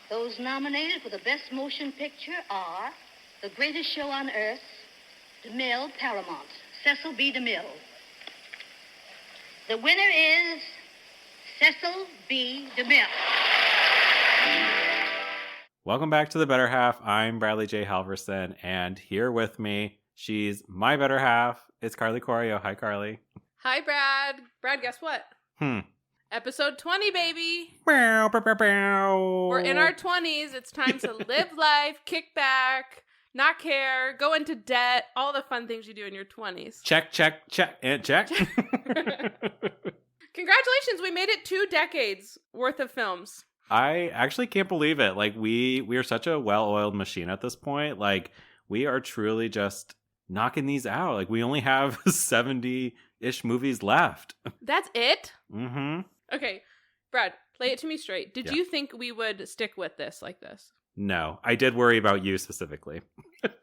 Those nominated for the Best Motion Picture are The Greatest Show on Earth, DeMille, Paramount, Cecil B. DeMille. The winner is Cecil B. DeMille. Welcome back to The Better Half. I'm Bradley J. Halverson, and here with me, she's my better half. It's Carly Corio. Hi, Carly. Hi, Brad. Brad, guess what? Episode 20, baby. Bow, bow, bow, bow. We're in our 20s. It's time to live life, kick back, not care, go into debt, all the fun things you do in your 20s. Check, and check. Congratulations, we made it 2 decades worth of films. I actually can't believe it. Like, we are such a well-oiled machine at this point. Like, we are truly just knocking these out. Like, we only have 70-ish movies left. That's it? Mm-hmm. Okay, Brad, play it to me straight. Did you think we would stick with this like this? No, I did worry about you specifically.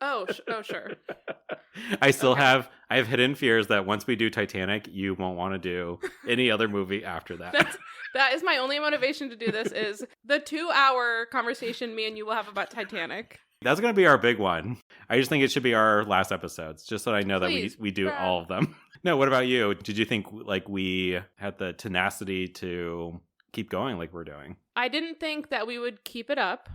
Oh, sure. I have hidden fears that once we do Titanic, you won't want to do any other movie after that. That is my only motivation to do this, is the 2-hour conversation me and you will have about Titanic. That's going to be our big one. I just think it should be our last episodes, just so I know Please, that we do Brad. all of them. No, what about you? Did you think like we had the tenacity to keep going like we're doing? I didn't think that we would keep it up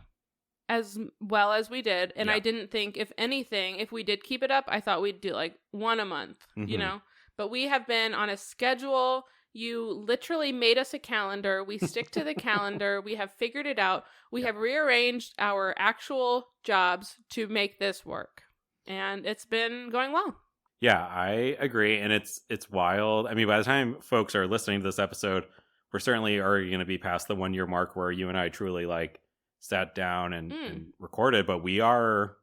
as well as we did. And I didn't think, if anything, if we did keep it up, I thought we'd do like one a month, you know? But we have been on a schedule. You literally made us a calendar. We stick to the calendar. We have figured it out. We have rearranged our actual jobs to make this work. And it's been going well. Yeah, I agree. And it's wild. I mean, by the time folks are listening to this episode, we're certainly already going to be past the 1-year mark where you and I truly like sat down and recorded. But we are,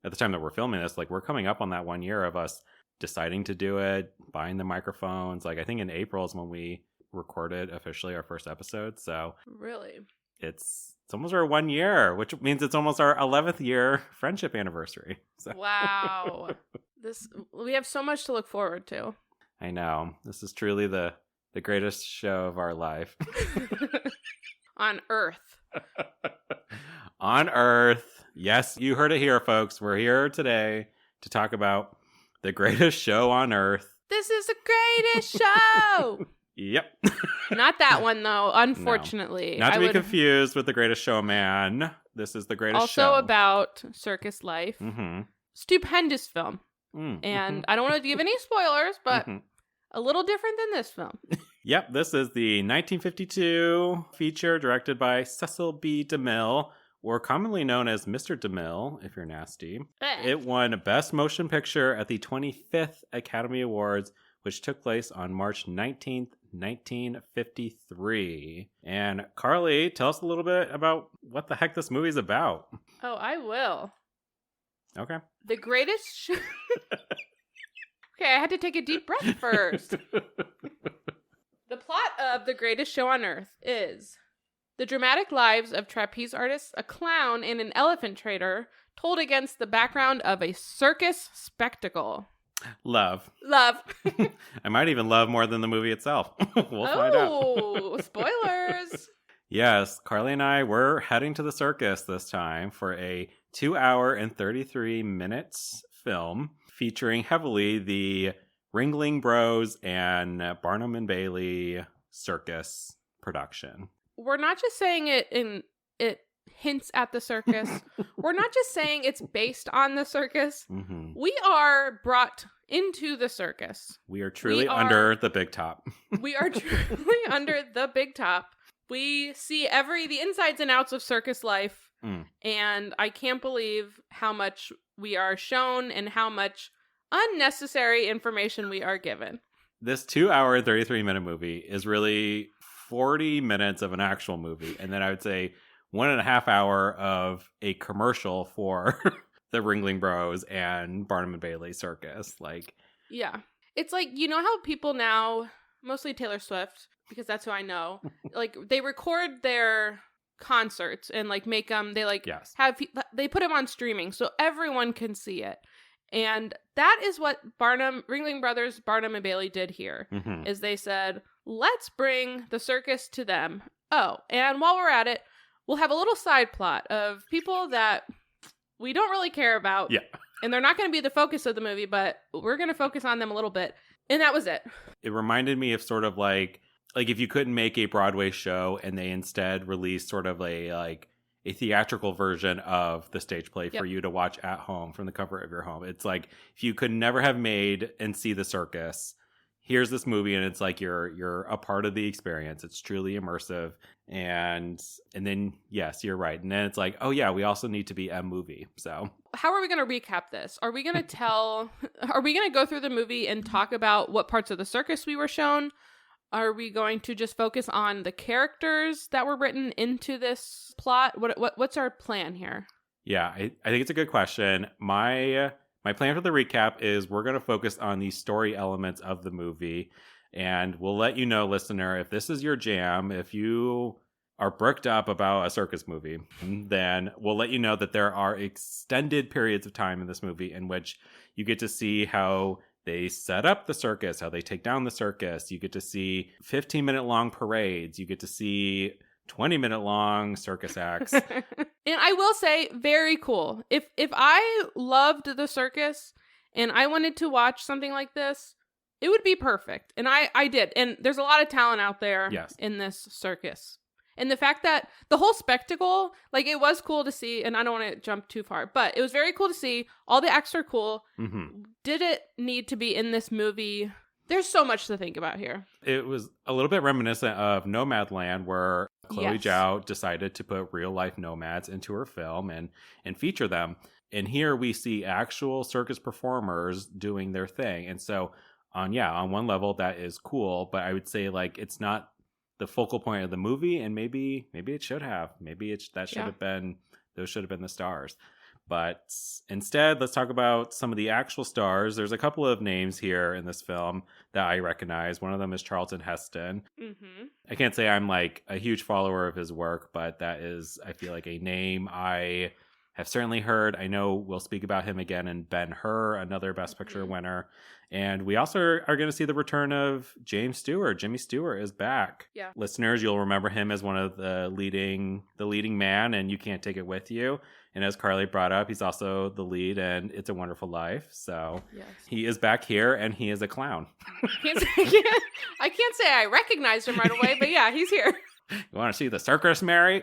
at the time that we're filming this, like we're coming up on that 1 year of us deciding to do it, buying the microphones. Like I think in April is when we recorded officially our first episode. So really, it's almost our 1 year, which means it's almost our 11th year friendship anniversary. So. Wow. We have so much to look forward to. I know. This is truly the greatest show of our life. On Earth. On Earth. Yes, you heard it here, folks. We're here today to talk about the greatest show on Earth. This is the greatest show! Yep. Not that one, though, unfortunately. No. Not to be confused with The Greatest Showman. This is The Greatest Show. Also about circus life. Mm-hmm. Stupendous film. And I don't want to give any spoilers, but a little different than this film. Yep, this is the 1952 feature directed by Cecil B. DeMille, or commonly known as Mr. DeMille, if you're nasty. It won Best Motion Picture at the 25th Academy Awards, which took place on March 19th, 1953. And Carly, tell us a little bit about what the heck this movie's about. Oh, I will. Okay. The greatest show... Okay, I had to take a deep breath first. The plot of The Greatest Show on Earth is the dramatic lives of trapeze artists, a clown, and an elephant trader, told against the background of a circus spectacle. Love. I might even love more than the movie itself. We'll find out. Oh, spoilers. Yes, Carly and I were heading to the circus this time for a 2-hour and 33 minutes film featuring heavily the Ringling Bros and Barnum and Bailey circus production. We're not just saying it hints at the circus. We're not just saying it's based on the circus. Mm-hmm. We are brought into the circus. We are truly under the big top. We are truly under the big top. We see the insides and outs of circus life. And I can't believe how much we are shown and how much unnecessary information we are given. This 2-hour and 33-minute movie is really 40 minutes of an actual movie. And then I would say 1.5 hour of a commercial for the Ringling Bros and Barnum and Bailey circus. Yeah. It's like, you know how people now, mostly Taylor Swift, because that's who I know, like they record their concerts and like make them, they like they put them on streaming so everyone can see it. And that is what Ringling Brothers, Barnum and Bailey did here, is they said, let's bring the circus to them. Oh, and while we're at it, we'll have a little side plot of people that we don't really care about. Yeah. And they're not going to be the focus of the movie, but we're going to focus on them a little bit. And that was it. It reminded me of sort of like if you couldn't make a Broadway show and they instead released sort of a theatrical version of the stage play for you to watch at home from the comfort of your home. It's like if you could never have made and see the circus, here's this movie and it's like you're a part of the experience. It's truly immersive. And then yes, you're right. And then it's like, oh yeah, we also need to be a movie. So how are we going to recap this? Are we going to are we going to go through the movie and talk about what parts of the circus we were shown? Are we going to just focus on the characters that were written into this plot? What's our plan here? Yeah, I think it's a good question. My plan for the recap is we're going to focus on the story elements of the movie, and we'll let you know, listener, if this is your jam, if you are bricked up about a circus movie, then we'll let you know that there are extended periods of time in this movie in which you get to see how they set up the circus, how they take down the circus. You get to see 15-minute long parades. You get to see 20-minute long circus acts. And I will say, very cool. If I loved the circus and I wanted to watch something like this, it would be perfect. And I did. And there's a lot of talent out there in this circus. And the fact that the whole spectacle, like, it was cool to see, and I don't want to jump too far, but it was very cool to see. All the acts are cool. Mm-hmm. Did it need to be in this movie? There's so much to think about here. It was a little bit reminiscent of Nomadland, where Chloe Zhao decided to put real-life nomads into her film and feature them. And here we see actual circus performers doing their thing. And so, on one level, that is cool, but I would say, like, it's not the focal point of the movie, and maybe it should have. Maybe those should have been the stars. But instead, let's talk about some of the actual stars. There's a couple of names here in this film that I recognize. One of them is Charlton Heston. Mm-hmm. I can't say I'm like a huge follower of his work, but that is, I feel like, a name I have certainly heard. I know we'll speak about him again in Ben-Hur, another Best Picture winner. And we also are going to see the return of James Stewart. Jimmy Stewart is back. Yeah. Listeners, you'll remember him as one of the leading man in You Can't Take It With You. And as Carly brought up, he's also the lead in It's a Wonderful Life. So he is back here, and he is a clown. I can't say I recognized him right away, but yeah, he's here. You want to see the circus, Mary?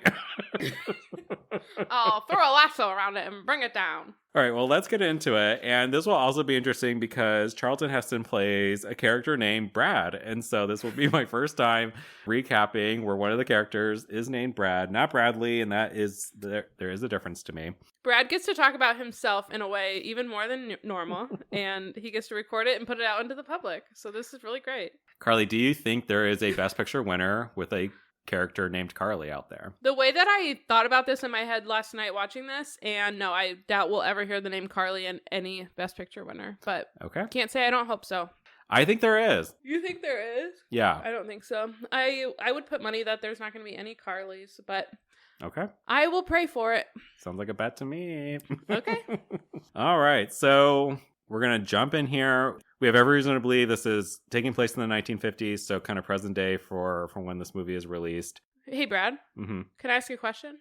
Oh, throw a lasso around it and bring it down. All right, well, let's get into it. And this will also be interesting because Charlton Heston plays a character named Brad. And so this will be my first time recapping where one of the characters is named Brad, not Bradley. And that is, there is a difference to me. Brad gets to talk about himself in a way even more than normal. And he gets to record it and put it out into the public. So this is really great. Carly, do you think there is a Best Picture winner with a character named Carly out there? The way that I thought about this in my head last night watching this, and no, I doubt we'll ever hear the name Carly in any Best Picture winner, but can't say I don't hope so. I think there is. You think there is? Yeah. I don't think so. I would put money that there's not going to be any Carlys, but okay. I will pray for it. Sounds like a bet to me. Okay. All right, so we're going to jump in here. We have every reason to believe this is taking place in the 1950s, so kind of present day for when this movie is released. Hey, Brad. Mm-hmm. Can I ask you a question?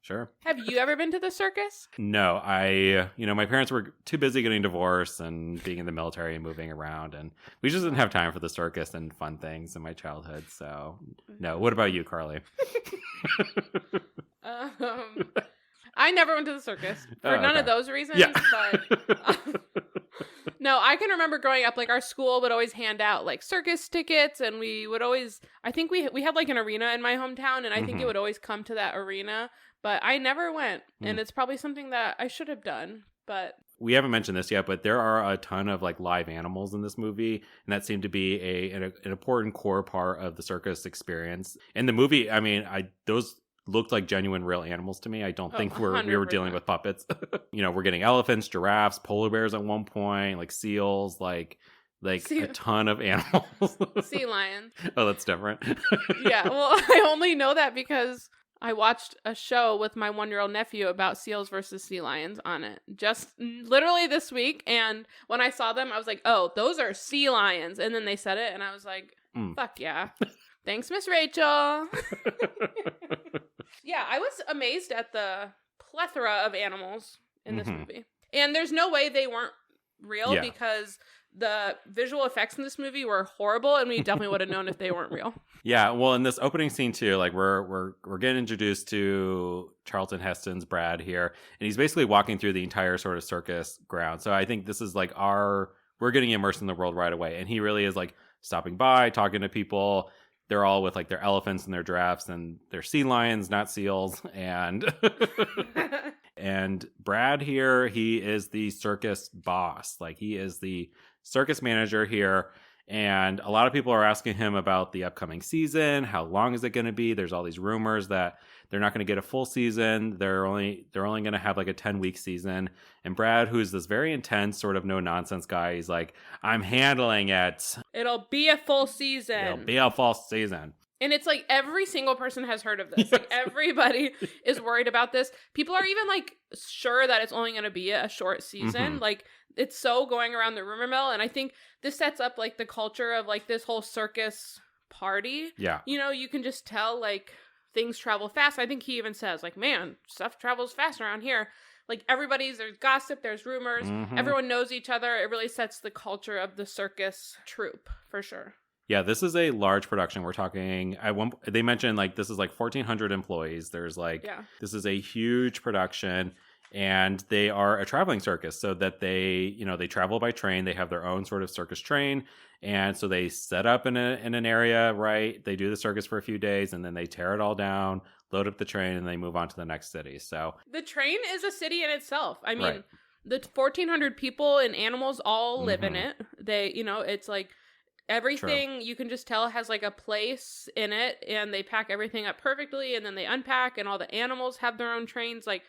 Sure. Have you ever been to the circus? No, my parents were too busy getting divorced and being in the military and moving around, and we just didn't have time for the circus and fun things in my childhood, so no. What about you, Carly? I never went to the circus for none of those reasons, but no, I can remember growing up, like, our school would always hand out like circus tickets, and we would always, I think we had like an arena in my hometown, and I think it would always come to that arena, but I never went, and it's probably something that I should have done, but we haven't mentioned this yet, but there are a ton of like live animals in this movie, and that seemed to be an important core part of the circus experience. In the movie, I mean, those looked like genuine real animals to me. I don't think we were dealing with puppets. We're getting elephants, giraffes, polar bears at one point, like seals, like a ton of animals. Sea lions. Oh, that's different. Yeah, well, I only know that because I watched a show with my 1-year-old nephew about seals versus sea lions on it just literally this week. And when I saw them, I was like, oh, those are sea lions. And then they said it, and I was like, fuck yeah. Thanks, Miss Rachel. Yeah, I was amazed at the plethora of animals in this Mhm. movie. And there's no way they weren't real Yeah. because the visual effects in this movie were horrible, and we definitely would have known if they weren't real. Yeah, well, in this opening scene too, like we're getting introduced to Charlton Heston's Brad here, and he's basically walking through the entire sort of circus ground. So I think this is like we're getting immersed in the world right away, and he really is like stopping by, talking to people. They're all with like their elephants and their giraffes and their sea lions, not seals, and and Brad here, he is the circus boss. Like he is the circus manager here. And a lot of people are asking him about the upcoming season. How long is it going to be? There's all these rumors that they're not going to get a full season. They're only going to have like a 10-week season. And Brad, who's this very intense sort of no nonsense guy, he's like, I'm handling it. It'll be a full season. It'll be a full season. And it's like every single person has heard of this. Yes. Like everybody is worried about this. People are even like sure that it's only going to be a short season. Mhm. Like it's so going around the rumor mill. And I think this sets up like the culture of like this whole circus party. Yeah. You know, you can just tell like things travel fast. I think he even says like, man, stuff travels fast around here. Like there's gossip, there's rumors. Mhm. Everyone knows each other. It really sets the culture of the circus troupe for sure. Yeah, this is a large production. We're talking, they mentioned like this is like 1,400 employees. There's like, This is a huge production, and they are a traveling circus, so that they travel by train. They have their own sort of circus train. And so they set up in an area, right? They do the circus for a few days, and then they tear it all down, load up the train, and they move on to the next city. So the train is a city in itself. I mean, Right. the 1,400 people and animals all live in Mhm. it. They, it's like everything you can just tell has like a place in it, and they pack everything up perfectly, and then they unpack, and all the animals have their own trains. Like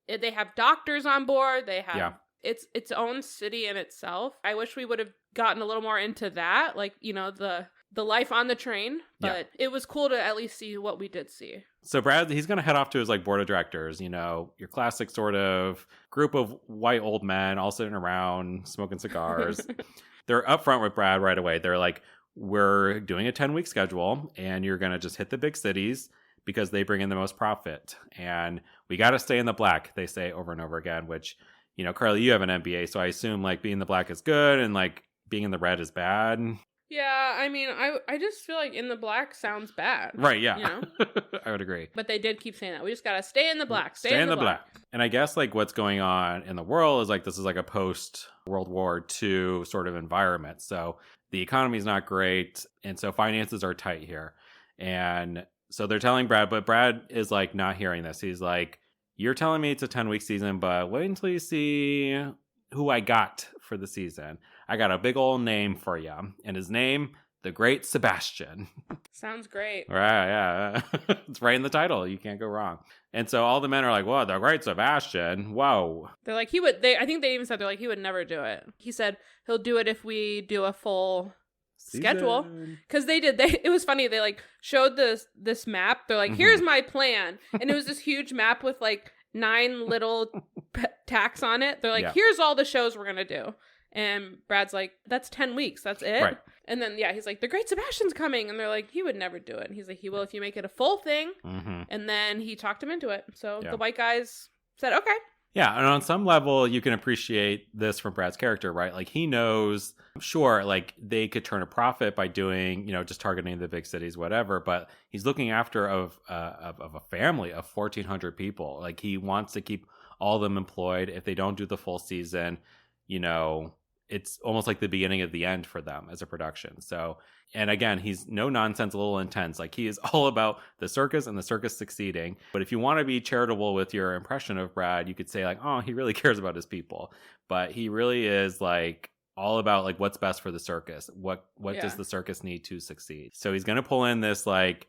they have doctors on board. They have its own city in itself. I wish we would have gotten a little more into that, like the life on the train, but it was cool to at least see what we did see. So Brad, he's going to head off to his like board of directors, your classic sort of group of white old men all sitting around smoking cigars. They're upfront with Brad right away. They're like, we're doing a 10-week schedule, and you're going to just hit the big cities because they bring in the most profit. And we got to stay in the black, they say over and over again, which, Carly, you have an MBA, so I assume like being in the black is good and like being in the red is bad. Yeah, I mean, I just feel like in the black sounds bad. Right, yeah. I would agree. But they did keep saying that. We just got to stay in the black. Stay in the black. And I guess like what's going on in the world is like this is like a post-World War II sort of environment. So the economy is not great. And so finances are tight here. And so they're telling Brad, but Brad is like not hearing this. He's like, you're telling me it's a 10-week season, but wait until you see who I got for the season. I got a big old name for you. And his name, the Great Sebastian. Sounds great. Right, yeah. It's right in the title. You can't go wrong. And so all the men are like, whoa, the Great Sebastian. Whoa. They're like, I think they even said, they're like, he would never do it. He said he'll do it if we do a full schedule. Because it was funny. They like showed this map. They're like, here's my plan. And it was this huge map with like 9 little tacks on it. They're like, here's all the shows we're going to do. And Brad's like, that's 10 weeks. That's it. Right. And then, he's like, the Great Sebastian's coming. And they're like, he would never do it. And he's like, he will if you make it a full thing. Mm-hmm. And then he talked him into it. So the white guys said, okay. Yeah. And on some level, you can appreciate this from Brad's character, right? Like he knows, sure, like they could turn a profit by doing, just targeting the big cities, whatever. But he's looking after of a family of 1,400 people. Like he wants to keep all of them employed. If they don't do the full season, it's almost like the beginning of the end for them as a production. So, and again, he's no nonsense, a little intense. Like he is all about the circus and the circus succeeding. But if you want to be charitable with your impression of Brad, you could say like, oh, he really cares about his people. But he really is like all about like what's best for the circus. What does the circus need to succeed? So he's going to pull in this like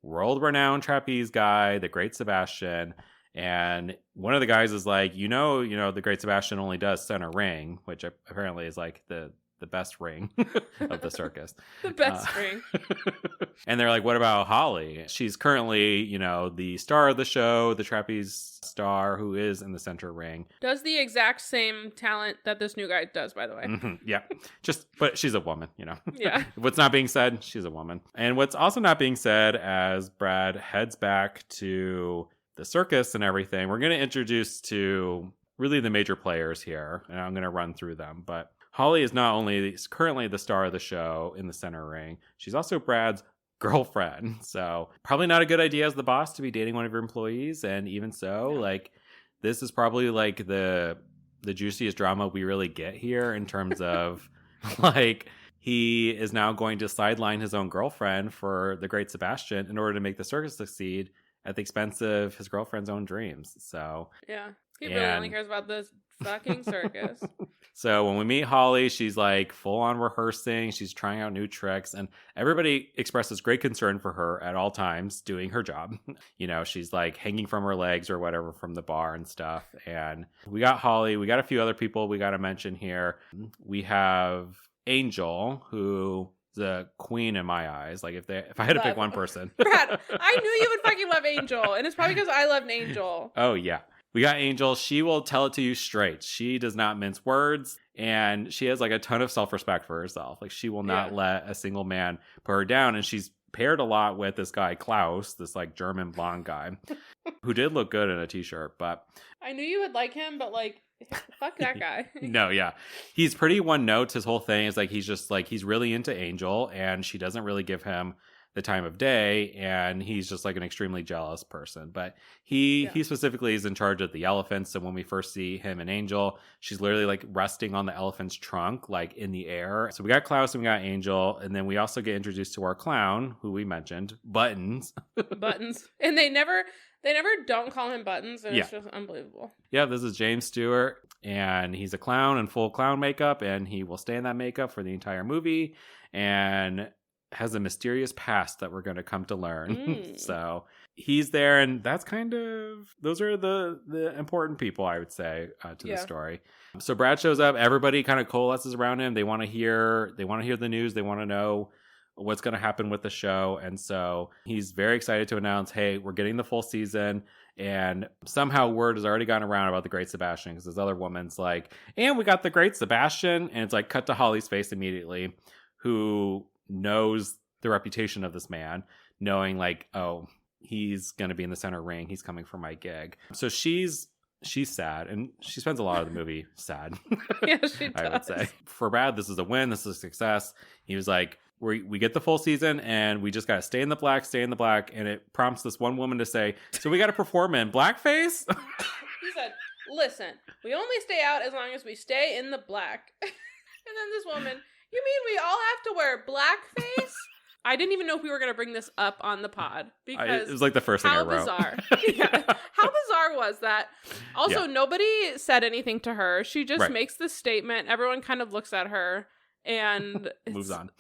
world-renowned trapeze guy, the Great Sebastian. And one of the guys is like, the Great Sebastian only does center ring, which apparently is like the the best ring of the circus. The best ring. And they're like, what about Holly? She's currently, the star of the show, the trapeze star who is in the center ring. Does the exact same talent that this new guy does, by the way. Mm-hmm, yeah. But she's a woman, Yeah. What's not being said, she's a woman. And what's also not being said as Brad heads back to the circus and everything, we're going to introduce to really the major players here. And I'm going to run through them. But Holly is not only currently the star of the show in the center ring, she's also Brad's girlfriend. So probably not a good idea as the boss to be dating one of your employees. And even so, this is probably the juiciest drama we really get here in terms of he is now going to sideline his own girlfriend for the great Sebastian in order to make the circus succeed at the expense of his girlfriend's own dreams. So yeah, he really only cares about this fucking circus. So when we meet Holly, she's full on rehearsing. She's trying out new tricks, and everybody expresses great concern for her at all times doing her job. She's hanging from her legs or whatever from the bar and stuff. And we got Holly. We got a few other people we got to mention here. We have Angel, who is a queen in my eyes. If I had to pick one person. Brad, I knew you would fucking love Angel, and it's probably because I love Angel. Oh, yeah. We got Angel. She will tell it to you straight. She does not mince words, and she has a ton of self-respect for herself. She will not let a single man put her down, and she's paired a lot with this guy Klaus, this German blonde guy, who did look good in a t-shirt. But I knew you would like him, but fuck that guy. No, yeah, he's pretty one note. His whole thing is he's just he's really into Angel, and she doesn't really give him the time of day, and he's just an extremely jealous person. But he specifically is in charge of the elephants. So when we first see him and Angel, she's literally resting on the elephant's trunk in the air. So we got Klaus and we got Angel, and then we also get introduced to our clown, who we mentioned, Buttons. Buttons. And they never don't call him Buttons, and it's just unbelievable. Yeah, this is James Stewart, and he's a clown in full clown makeup, and he will stay in that makeup for the entire movie, and has a mysterious past that we're going to come to learn. So he's there, and that's those are the important people, I would say, to the story. So Brad shows up, everybody kind of coalesces around him. They want to hear the news. They want to know what's going to happen with the show. And so he's very excited to announce, hey, we're getting the full season. And somehow word has already gotten around about the Great Sebastian, because this other woman's and we got the Great Sebastian. And it's cut to Holly's face immediately, who knows the reputation of this man, knowing oh, he's going to be in the center ring. He's coming for my gig. So she's sad, and she spends a lot of the movie sad. Yeah, she does. I would say. For Brad, this is a win. This is a success. He was we get the full season, and we just got to stay in the black. And it prompts this one woman to say, so we got to perform in blackface? He said, listen, we only stay out as long as we stay in the black. And then this woman, you mean we all have to wear blackface? I didn't even know if we were going to bring this up on the pod, because it was the first thing I wrote. How bizarre. How bizarre was that? Also, nobody said anything to her. She just makes this statement. Everyone kind of looks at her and moves on.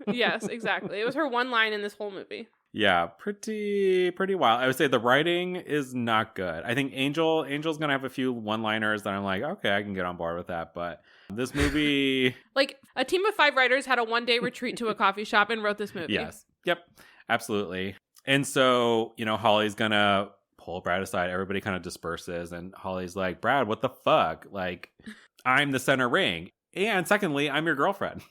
Yes, exactly. It was her one line in this whole movie. Yeah, pretty wild. I would say the writing is not good. I think Angel's going to have a few one-liners that I'm okay, I can get on board with that. But this movie... a team of 5 writers had a one-day retreat to a coffee shop and wrote this movie. Yes. Yep. Absolutely. And so, Holly's going to pull Brad aside. Everybody kind of disperses. And Holly's like, Brad, what the fuck? I'm the center ring. And secondly, I'm your girlfriend.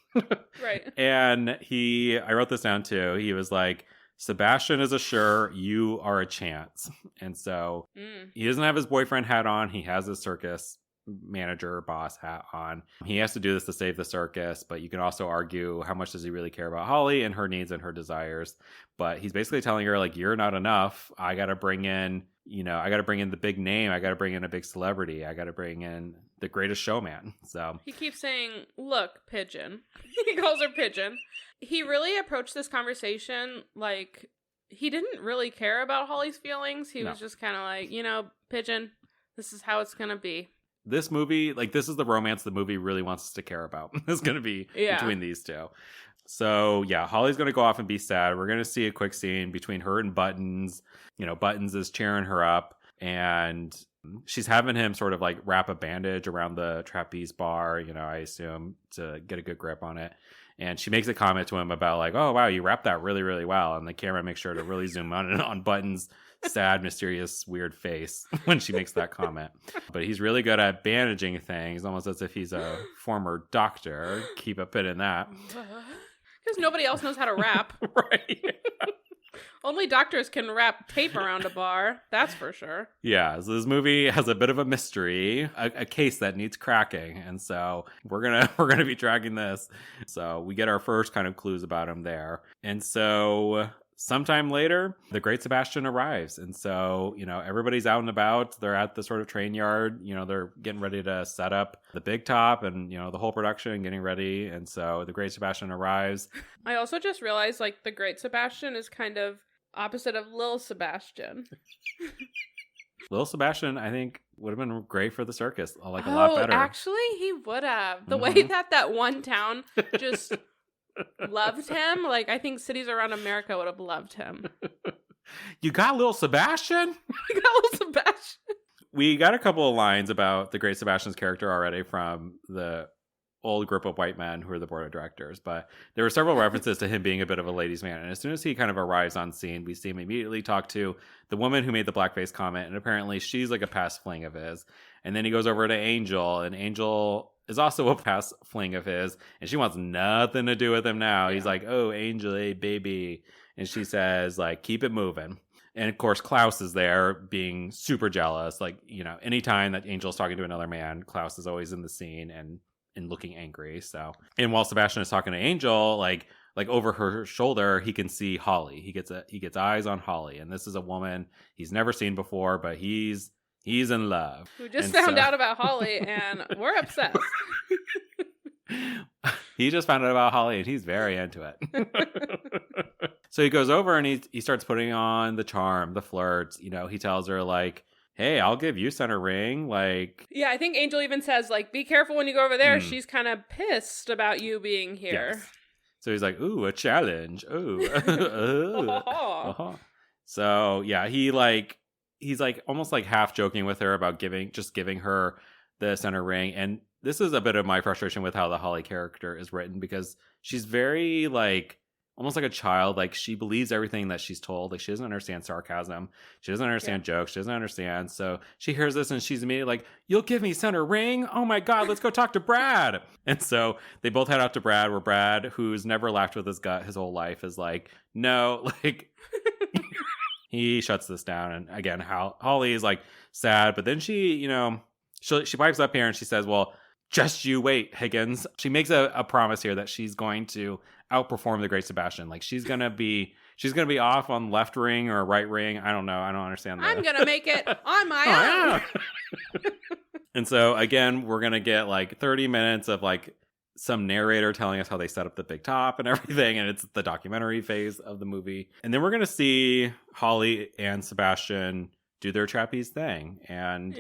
Right. And I wrote this down too. He was like, Sebastian is a sure, you are a chance. And so he doesn't have his boyfriend hat on. He has his circus manager boss hat on. He has to do this to save the circus, but you can also argue how much does he really care about Holly and her needs and her desires. But he's basically telling her you're not enough. I got to bring in, the big name. I got to bring in a big celebrity. I got to bring in the greatest showman. So he keeps saying, look, Pigeon. He calls her Pigeon. He really approached this conversation he didn't really care about Holly's feelings. He was just kind of Pigeon, this is how it's going to be. This movie, this is the romance the movie really wants us to care about. It's going to be between these two. So, Holly's going to go off and be sad. We're going to see a quick scene between her and Buttons. Buttons is cheering her up. And She's having him sort of like wrap a bandage around the trapeze bar, I assume, to get a good grip on it. And she makes a comment to him about like, oh, wow, you wrapped that really, really well. And the camera makes sure to really zoom on Button's sad, mysterious, weird face when she makes that comment. But he's really good at bandaging things, almost as if he's a former doctor. Keep a pin in that. Because nobody else knows how to wrap. Right. Only doctors can wrap tape around a bar. That's for sure. Yeah, so this movie has a bit of a mystery, a case that needs cracking, and so we're gonna be tracking this. So we get our first kind of clues about him there, and so sometime later, the Great Sebastian arrives, and so everybody's out and about. They're at the sort of train yard. They're getting ready to set up the big top, and the whole production getting ready. And so the Great Sebastian arrives. I also just realized like the Great Sebastian is kind of opposite of Lil Sebastian. Lil Sebastian, I think, would have been great for the circus. A lot better. Actually, he would have. The way that one town just loved him, like I think cities around America would have loved him. You got Lil Sebastian? You got Lil Sebastian. We got a couple of lines about the Great Sebastian's character already from the old group of white men who are the board of directors, but there were several references to him being a bit of a ladies' man. And as soon as he kind of arrives on scene, we see him immediately talk to the woman who made the blackface comment, and apparently she's like a past fling of his. And then he goes over to Angel, and Angel is also a past fling of his, and she wants nothing to do with him now. Yeah. He's like, oh, Angel, hey, baby. And she says, like, keep it moving. And of course, Klaus is there being super jealous. Like, anytime that Angel's talking to another man, Klaus is always in the scene and looking angry. So, and while Sebastian is talking to Angel, like over her shoulder, he can see Holly. He gets eyes on Holly, and this is a woman he's never seen before, but he's in love. We just found out about Holly, and we're obsessed. He just found out about Holly, and he's very into it. So he goes over and he starts putting on the charm, the flirts. He tells her like, hey, I'll give you center ring. Like, yeah, I think Angel even says like, be careful when you go over there. She's kind of pissed about you being here. Yes. So he's like, ooh, a challenge. Ooh. So yeah, he's like almost like half joking with her about giving her the center ring. And this is a bit of my frustration with how the Holly character is written, because she's very like almost like a child. Like, she believes everything that she's told. Like, she doesn't understand sarcasm. She doesn't understand jokes. She doesn't understand. So she hears this and she's immediately like, you'll give me center ring? Oh my God, let's go talk to Brad. And so they both head out to Brad, where Brad, who's never laughed with his gut his whole life, is like, no, like, he shuts this down. And again, Holly is like sad, but then she pipes up here and she says, well, just you wait, Higgins. She makes a promise here that she's going to outperform the Great Sebastian. Like, she's gonna be off on left ring or right ring. I don't know. I don't understand that. I'm gonna make it on my own. And so again, we're gonna get like 30 minutes of like some narrator telling us how they set up the big top and everything, and it's the documentary phase of the movie. And then we're gonna see Holly and Sebastian do their trapeze thing. And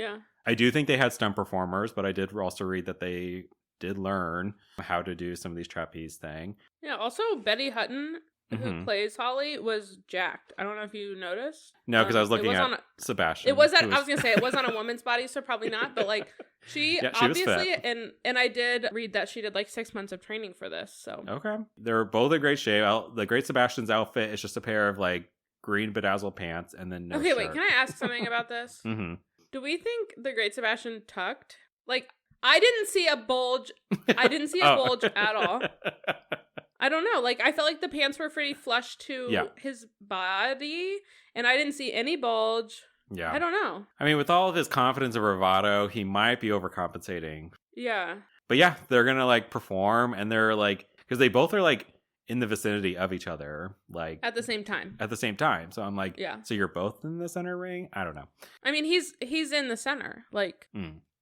I do think they had stunt performers, but I did also read that they did learn how to do some of these trapeze thing. Yeah, also Betty Hutton, who plays Holly, was jacked. I don't know if you noticed. No, because I was looking at Sebastian. I was going to say, it was on a woman's body, so probably not. But like, she obviously, and I did read that she did like 6 months of training for this. So okay. They're both in great shape. The Great Sebastian's outfit is just a pair of like green bedazzled pants and then no shirt. Wait, can I ask something about this? Do we think the Great Sebastian tucked? Like, I didn't see a bulge. I didn't see a bulge at all. I don't know. Like, I felt like the pants were pretty flush to his body, and I didn't see any bulge. Yeah. I don't know. I mean, with all of his confidence and bravado, he might be overcompensating. Yeah. But yeah, they're going to like perform, and they're like, because they both are like in the vicinity of each other, like at the same time. So I'm like, so you're both in the center ring? I don't know. I mean, he's in the center. Like,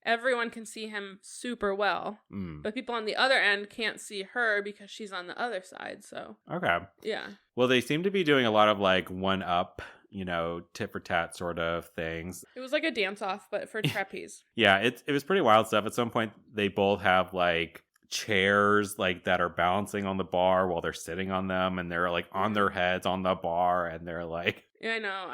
everyone can see him super well, but people on the other end can't see her because she's on the other side. So okay, yeah. Well, they seem to be doing a lot of like one up, tit for tat sort of things. It was like a dance off, but for trapeze. Yeah, it was pretty wild stuff. At some point, they both have like chairs like that are balancing on the bar while they're sitting on them, and they're like on their heads on the bar, and they're like, yeah, I know.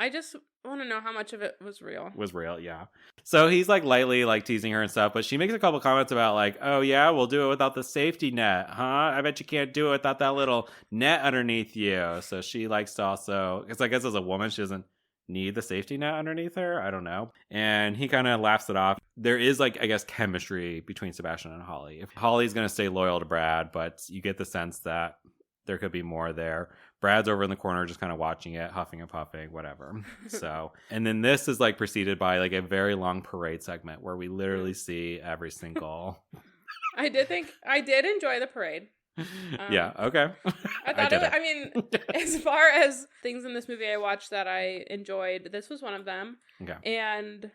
I want to know how much of it was real. Was real, yeah. So he's like lightly like teasing her and stuff, but she makes a couple comments about like, oh yeah, we'll do it without the safety net, huh? I bet you can't do it without that little net underneath you. So she likes to also, because I guess as a woman, she doesn't need the safety net underneath her. I don't know. And he kind of laughs it off. There is like, I guess, chemistry between Sebastian and Holly. If Holly's going to stay loyal to Brad, but you get the sense that there could be more there. Brad's over in the corner just kind of watching it, huffing and puffing, whatever. So, and then this is like preceded by like a very long parade segment where we literally see every single. I did enjoy the parade. Yeah, okay. I thought I mean, as far as things in this movie I watched that I enjoyed, this was one of them. Okay. And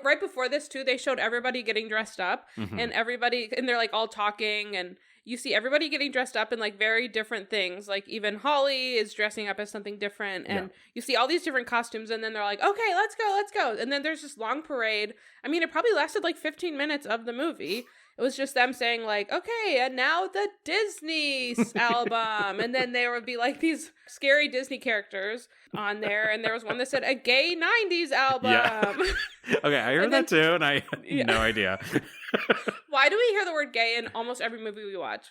right before this too, they showed everybody getting dressed up, and they're like all talking, and you see everybody getting dressed up in like very different things. Like even Holly is dressing up as something different, and you see all these different costumes, and then they're like, okay, let's go. And then there's this long parade. I mean, it probably lasted like 15 minutes of the movie. It was just them saying like, okay, and now the Disney album. And then there would be like these scary Disney characters on there. And there was one that said a gay 90s album. Yeah. Okay, I heard that too, and I had no idea. Why do we hear the word gay in almost every movie we watch?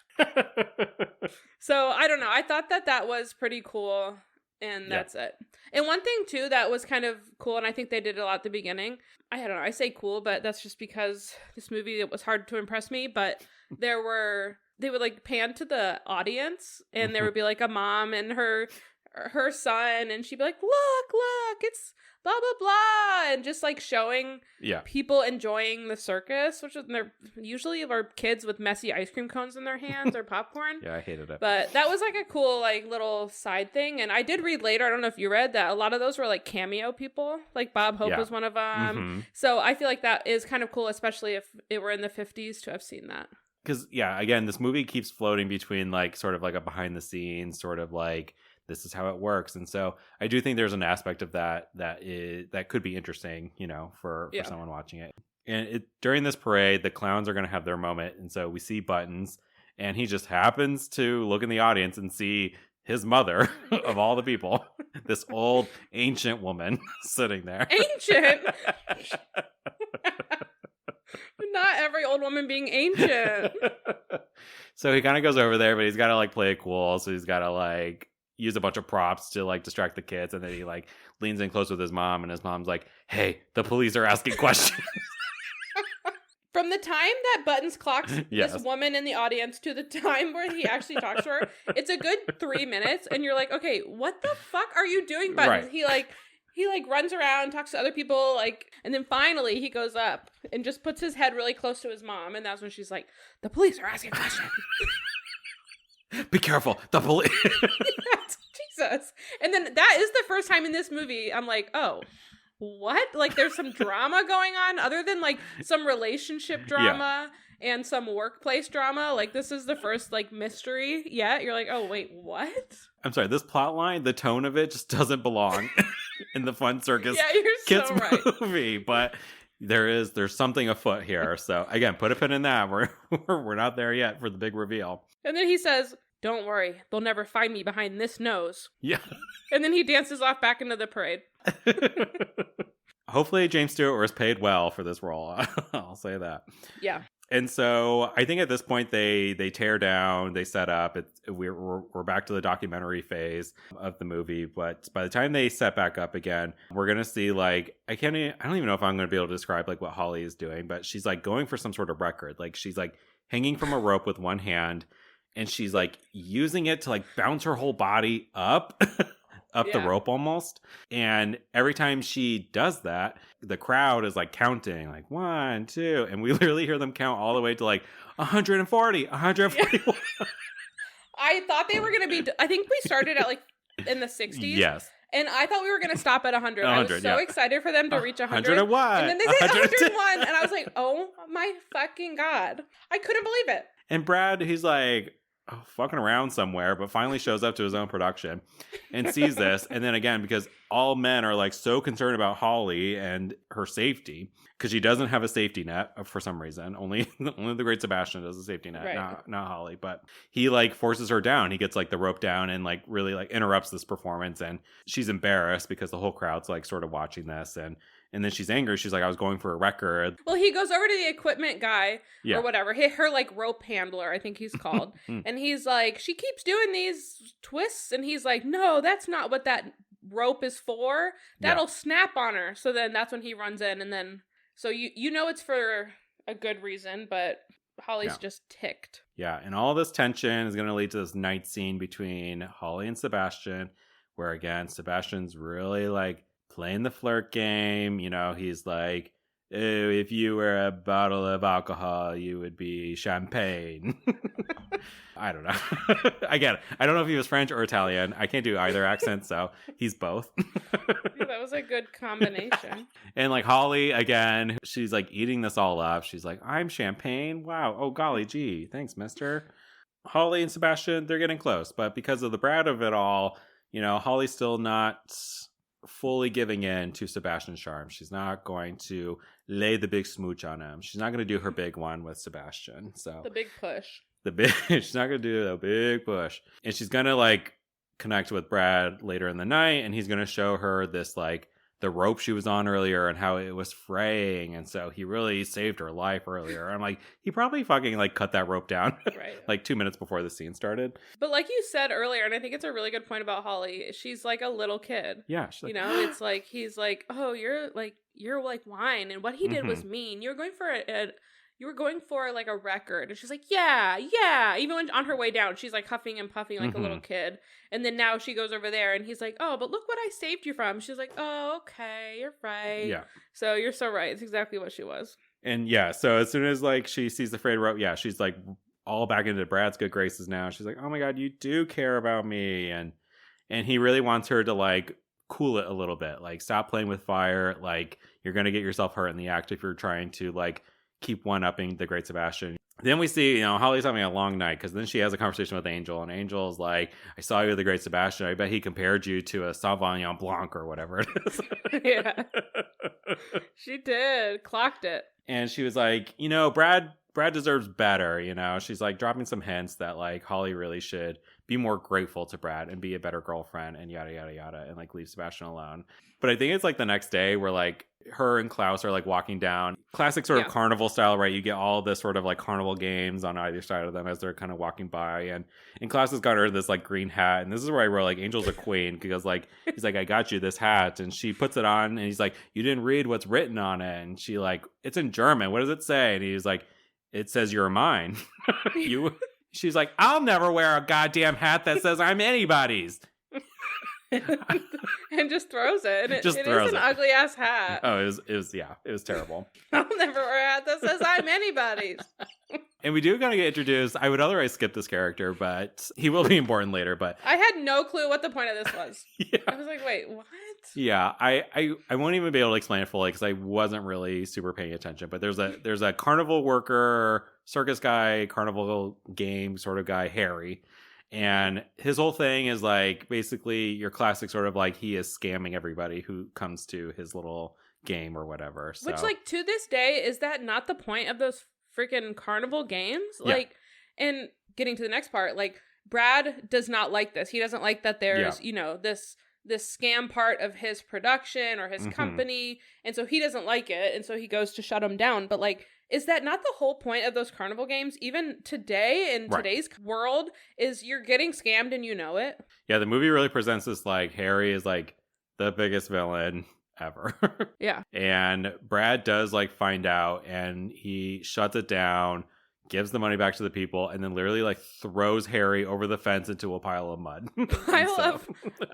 So I don't know. I thought that was pretty cool. And that's it. And one thing, too, that was kind of cool, and I think they did a lot at the beginning. I don't know. I say cool, but that's just because this movie, it was hard to impress me. But they would, like, pan to the audience, and there would be, like, a mom and her son, and she'd be like, look, it's blah, blah, blah, and just, like, showing people enjoying the circus, which is, they're usually are kids with messy ice cream cones in their hands or popcorn. Yeah, I hated it. But that was, like, a cool, like, little side thing, and I did read later, I don't know if you read, that a lot of those were, like, cameo people, like Bob Hope was one of them, so I feel like that is kind of cool, especially if it were in the 50s to have seen that. Because, again, this movie keeps floating between, like, sort of like a behind the scenes, sort of like, this is how it works. And so I do think there's an aspect of that could be interesting, for someone watching it. And during this parade, the clowns are going to have their moment. And so we see Buttons, and he just happens to look in the audience and see his mother, of all the people, this old ancient woman sitting there. Ancient? Not every old woman being ancient. So he kind of goes over there, but he's got to like play it cool. So he's got to like use a bunch of props to like distract the kids, and then he like leans in close with his mom, and his mom's like, hey, the police are asking questions. From the time that Buttons clocks this woman in the audience to the time where he actually talks to her, it's a good 3 minutes, and you're like, okay, what the fuck are you doing, Buttons? Right. He runs around, talks to other people, like, and then finally he goes up and just puts his head really close to his mom, and that's when she's like, the police are asking questions. Be careful, the police. Jesus. And then that is the first time in this movie I'm like, oh, what? Like there's some drama going on other than like some relationship drama and some workplace drama. Like this is the first like mystery yet. You're like, oh, wait, what? I'm sorry, this plot line, the tone of it just doesn't belong in the fun circus kids movie. But there's something afoot here. So again, put a pin in that. We're not there yet for the big reveal. And then he says, don't worry, they'll never find me behind this nose. Yeah. And then he dances off back into the parade. Hopefully James Stewart was paid well for this role. I'll say that. Yeah. And so I think at this point they tear down, they set up. We're back to the documentary phase of the movie. But by the time they set back up again, we're gonna see like I don't even know if I'm gonna be able to describe like what Holly is doing, but she's like going for some sort of record. Like she's like hanging from a rope with one hand, and she's like using it to like bounce her whole body up. The rope almost. And every time she does that, the crowd is like counting like 1, 2, and we literally hear them count all the way to like 140, 141. I thought they were going to be, I think we started at like in the 60s. Yes. And I thought we were going to stop at 100. I was so excited for them to reach 100. 101. And then they said 101. And I was like, oh my fucking God. I couldn't believe it. And Brad, he's like, fucking around somewhere, but finally shows up to his own production and sees this. And then again, because all men are like so concerned about Holly and her safety, because she doesn't have a safety net for some reason. Only the great Sebastian does a safety net, Right. not Holly. But he like forces her down. He gets like the rope down and like really like interrupts this performance. And she's embarrassed because the whole crowd's like sort of watching this. And then she's angry. She's like, I was going for a record. Well, he goes over to the equipment guy Yeah. or whatever. Her like rope handler, I think he's called. And he's like, she keeps doing these twists. And he's like, no, that's not what that rope is for. That'll snap on her. So then that's when he runs in. And then, so you know it's for a good reason, but Holly's just ticked. Yeah. And all this tension is going to lead to this night scene between Holly and Sebastian, where again, Sebastian's really like playing the flirt game. You know, he's like, oh, if you were a bottle of alcohol, you would be champagne. I don't know. I get it. I don't know if he was French or Italian. I can't do either accent, so he's both. Yeah, that was a good combination. And like Holly, again, she's like eating this all up. She's like, I'm champagne? Wow. Oh, golly gee. Thanks, mister. Holly and Sebastian, they're getting close. But because of the Brad of it all, you know, Holly's still not fully giving in to Sebastian's charm. She's not going to lay the big smooch on him. She's not going to do her big one with Sebastian. So The big push. she's not going to do the big push. And she's going to like connect with Brad later in the night, and he's going to show her this like the rope she was on earlier and how it was fraying. And so he really saved her life earlier. I'm like, he probably fucking like cut that rope down Right. like 2 minutes before the scene started. But like you said earlier, and I think it's a really good point about Holly, she's like a little kid. Yeah. She's like, You know, it's like he's like, oh, you're like wine, and what he did was mean. You're going for you were going for like a record, and she's like, yeah. Even when on her way down, she's like huffing and puffing like a little kid, and then now she goes over there, and he's like, oh, but look what I saved you from. She's like, oh, okay, you're right. Yeah. So you're so right. It's exactly what she was. And yeah, so as soon as like she sees the frayed rope, yeah, she's like all back into Brad's good graces now. She's like, oh my God, you do care about me. And he really wants her to like cool it a little bit. Like, stop playing with fire. Like, you're going to get yourself hurt in the act if you're trying to like keep one-upping the great Sebastian. Then we see, you know, Holly's having a long night, because then she has a conversation with Angel, and Angel's like, I saw you with the great Sebastian. I bet he compared you to a Sauvignon Blanc or whatever it is. Yeah. She did. Clocked it. And she was like, you know, Brad deserves better, you know. She's like dropping some hints that like Holly really should be more grateful to Brad and be a better girlfriend and yada yada yada, and like leave Sebastian alone. But I think it's like the next day where like her and Klaus are like walking down, classic sort of carnival style, right? You get all this sort of like carnival games on either side of them as they're kind of walking by, and Klaus has got her this like green hat, and this is where I wrote like Angel's a queen, because like he's like, I got you this hat, and she puts it on, and he's like, you didn't read what's written on it, and she like, it's in German, what does it say? And he's like, it says you're mine. She's like, I'll never wear a goddamn hat that says I'm anybody's. And just throws it. And it is an ugly ass hat. Oh, it was terrible. I'll never wear a hat that says I'm anybody's. And we do kind of get introduced. I would otherwise skip this character, but he will be important later. But I had no clue what the point of this was. Yeah. I was like, wait, what? Yeah, I won't even be able to explain it fully because I wasn't really super paying attention. But there's a carnival worker, circus guy, carnival game sort of guy, Harry. And his whole thing is like basically your classic sort of like he is scamming everybody who comes to his little game or whatever. So. Which, like, to this day, is that not the point of those freaking carnival games? Yeah. Like, and getting to the next part, like, Brad does not like this. He doesn't like that there's, you know, this scam part of his production or his company. And so he doesn't like it. And so he goes to shut him down. But, like, is that not the whole point of those carnival games? Even today, in today's world, is you're getting scammed and you know it. Yeah, the movie really presents this like Harry is like the biggest villain ever. Yeah. And Brad does like find out, and he shuts it down, gives the money back to the people, and then literally like throws Harry over the fence into a pile of mud. Pile of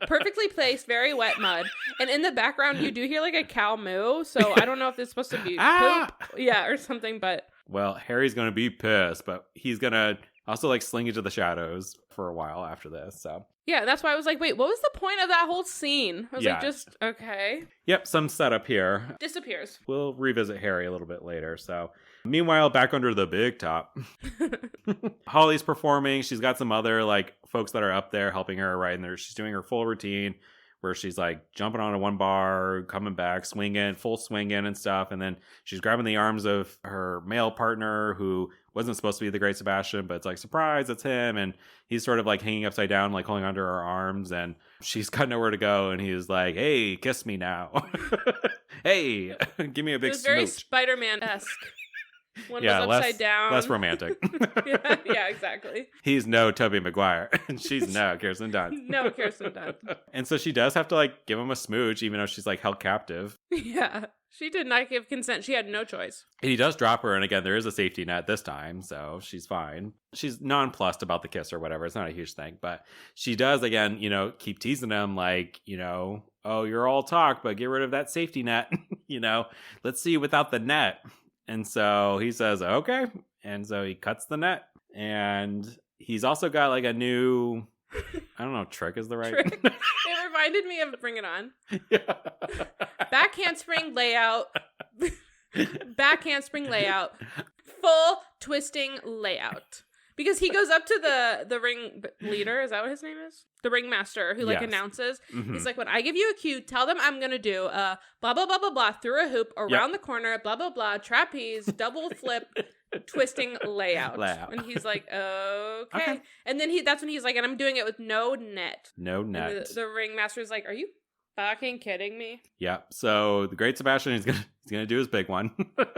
perfectly placed, very wet mud. And in the background, you do hear like a cow moo. So I don't know if it's supposed to be poop. Yeah, or something, but. Well, Harry's going to be pissed, but he's going to Also, like, sling into the shadows for a while after this, so. Yeah, that's why I was like, wait, what was the point of that whole scene? I was Yeah. like, just, okay. Yep, some setup here. Disappears. We'll revisit Harry a little bit later, so. Meanwhile, back under the big top. Holly's performing. She's got some other, like, folks that are up there helping her, right? And she's doing her full routine where she's, like, jumping onto one bar, coming back, swinging, full swinging and stuff. And then she's grabbing the arms of her male partner who wasn't supposed to be the Great Sebastian, but it's like, surprise, it's him. And he's sort of like hanging upside down, like holding onto her arms, and she's got nowhere to go. And he's like, hey, kiss me now. Hey, give me a big It was very smooch. Spider-Man-esque. One was upside down. Less romantic. yeah, exactly. He's no Tobey Maguire, and she's no Kirsten Dunst. No Kirsten Dunst. And so she does have to, like, give him a smooch, even though she's, like, held captive. Yeah, she did not give consent. She had no choice. And he does drop her, and again, there is a safety net this time, so she's fine. She's nonplussed about the kiss or whatever. It's not a huge thing, but she does, again, you know, keep teasing him, like, you know, oh, you're all talk, but get rid of that safety net. You know, let's see you without the net. And so he says, okay. And so he cuts the net. And he's also got, like, a new, I don't know, trick is the right. Trick. It reminded me of Bring It On. Yeah. Back handspring layout. Back handspring layout. Full twisting layout. Because he goes up to the ring leader. Is that what his name is? The ringmaster who, like, Yes. announces. Mm-hmm. He's like, when I give you a cue, tell them I'm going to do blah, blah, blah, blah, blah, through a hoop, around the corner, blah, blah, blah, trapeze, double flip, twisting layout. And he's like, okay. And then that's when he's like, and I'm doing it with no net. No net. And the ringmaster's like, are you fucking kidding me? Yeah. So the Great Sebastian, he's gonna do his big one.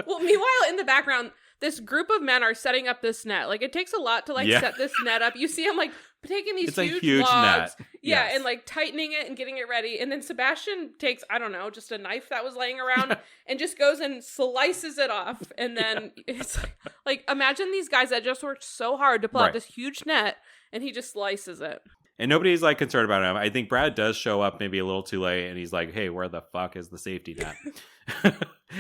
Well, meanwhile, in the background, this group of men are setting up this net. Like, it takes a lot to, like, set this net up. You see him, like, taking these huge logs. Net. Yeah, Yes. and, like, tightening it and getting it ready. And then Sebastian takes, I don't know, just a knife that was laying around and just goes and slices it off. And then it's like, imagine these guys that just worked so hard to pull out this huge net, and he just slices it. And nobody's, like, concerned about him. I think Brad does show up maybe a little too late, and he's like, hey, where the fuck is the safety net?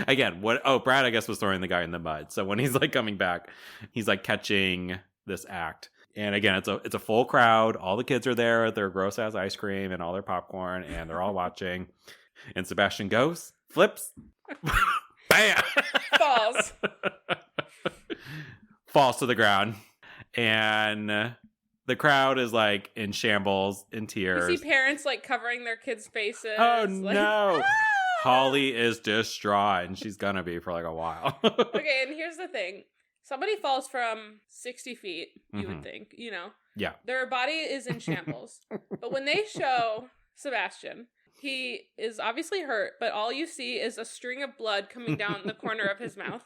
Again, Brad, I guess, was throwing the guy in the mud. So when he's, like, coming back, he's, like, catching this act. And again, it's a full crowd. All the kids are there with their gross ass ice cream and all their popcorn, and they're all watching. And Sebastian goes, flips, bam, falls to the ground, and the crowd is, like, in shambles, in tears. You see parents, like, covering their kids' faces. Oh, like, no. Holly is distraught, and she's gonna be for, like, a while. Okay, and here's the thing. Somebody falls from 60 feet, you would think, you know. Yeah. Their body is in shambles. But when they show Sebastian, he is obviously hurt, but all you see is a string of blood coming down the corner of his mouth.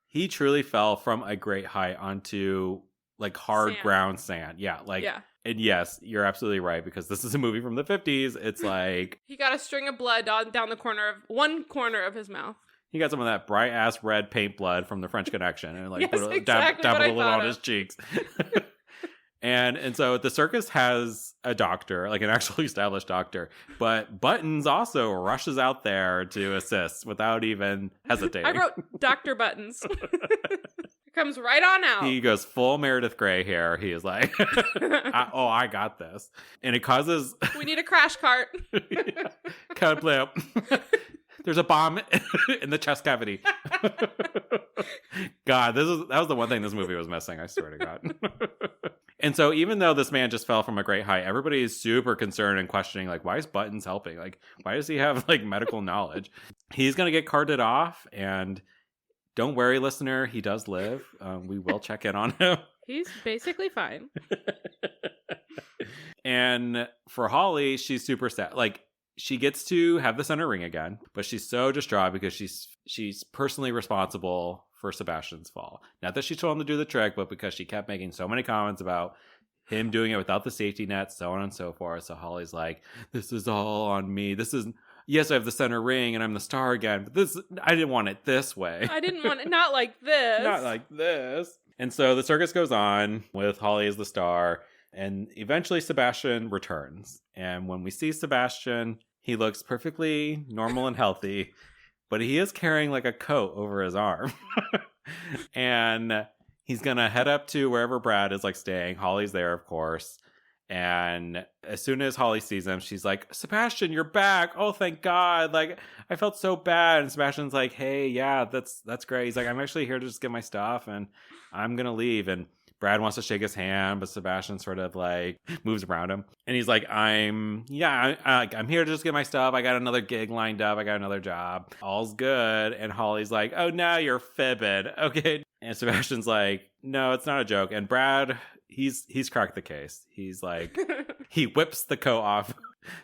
He truly fell from a great height onto, like, hard ground sand. Yeah, like, and yes, you're absolutely right, because this is a movie from the 50s. It's like... He got a string of blood down the one corner of his mouth. He got some of that bright-ass red paint blood from the French Connection, and, like, yes, dab it a little on his cheeks. And so the circus has a doctor, like an actually established doctor, but Buttons also rushes out there to assist without even hesitating. I wrote Dr. Buttons. Comes right on out. He goes full Meredith Grey here. He is like, I got this. And it causes... We need a crash cart. Cut blip. There's a bomb in the chest cavity. God, that was the one thing this movie was missing, I swear to God. And so even though this man just fell from a great height, everybody is super concerned and questioning, like, why is Buttons helping? Like, why does he have, like, medical knowledge? He's going to get carted off, and don't worry, listener, he does live. We will check in on him. He's basically fine. And for Holly, she's super sad. Like, she gets to have the center ring again, but she's so distraught because she's personally responsible for Sebastian's fall. Not that she told him to do the trick, but because she kept making so many comments about him doing it without the safety net, so on and so forth. So Holly's like, this is all on me. Yes, I have the center ring and I'm the star again, but I didn't want it this way. I didn't want it not like this. Not like this. And so the circus goes on with Holly as the star, and eventually Sebastian returns. And when we see Sebastian, he looks perfectly normal and healthy, but he is carrying, like, a coat over his arm. And he's gonna head up to wherever Brad is like staying. Holly's there, of course. And as soon as Holly sees him, she's like, Sebastian, you're back. Oh, thank God. Like, I felt so bad. And Sebastian's like, hey, yeah, that's great. He's like, I'm actually here to just get my stuff and I'm going to leave. And Brad wants to shake his hand, but Sebastian sort of like moves around him. And he's like, I'm here to just get my stuff. I got another gig lined up. I got another job. All's good. And Holly's like, oh, now you're fibbing. Okay. And Sebastian's like, no, it's not a joke. And Brad, he's cracked the case. He's like, he whips the coat off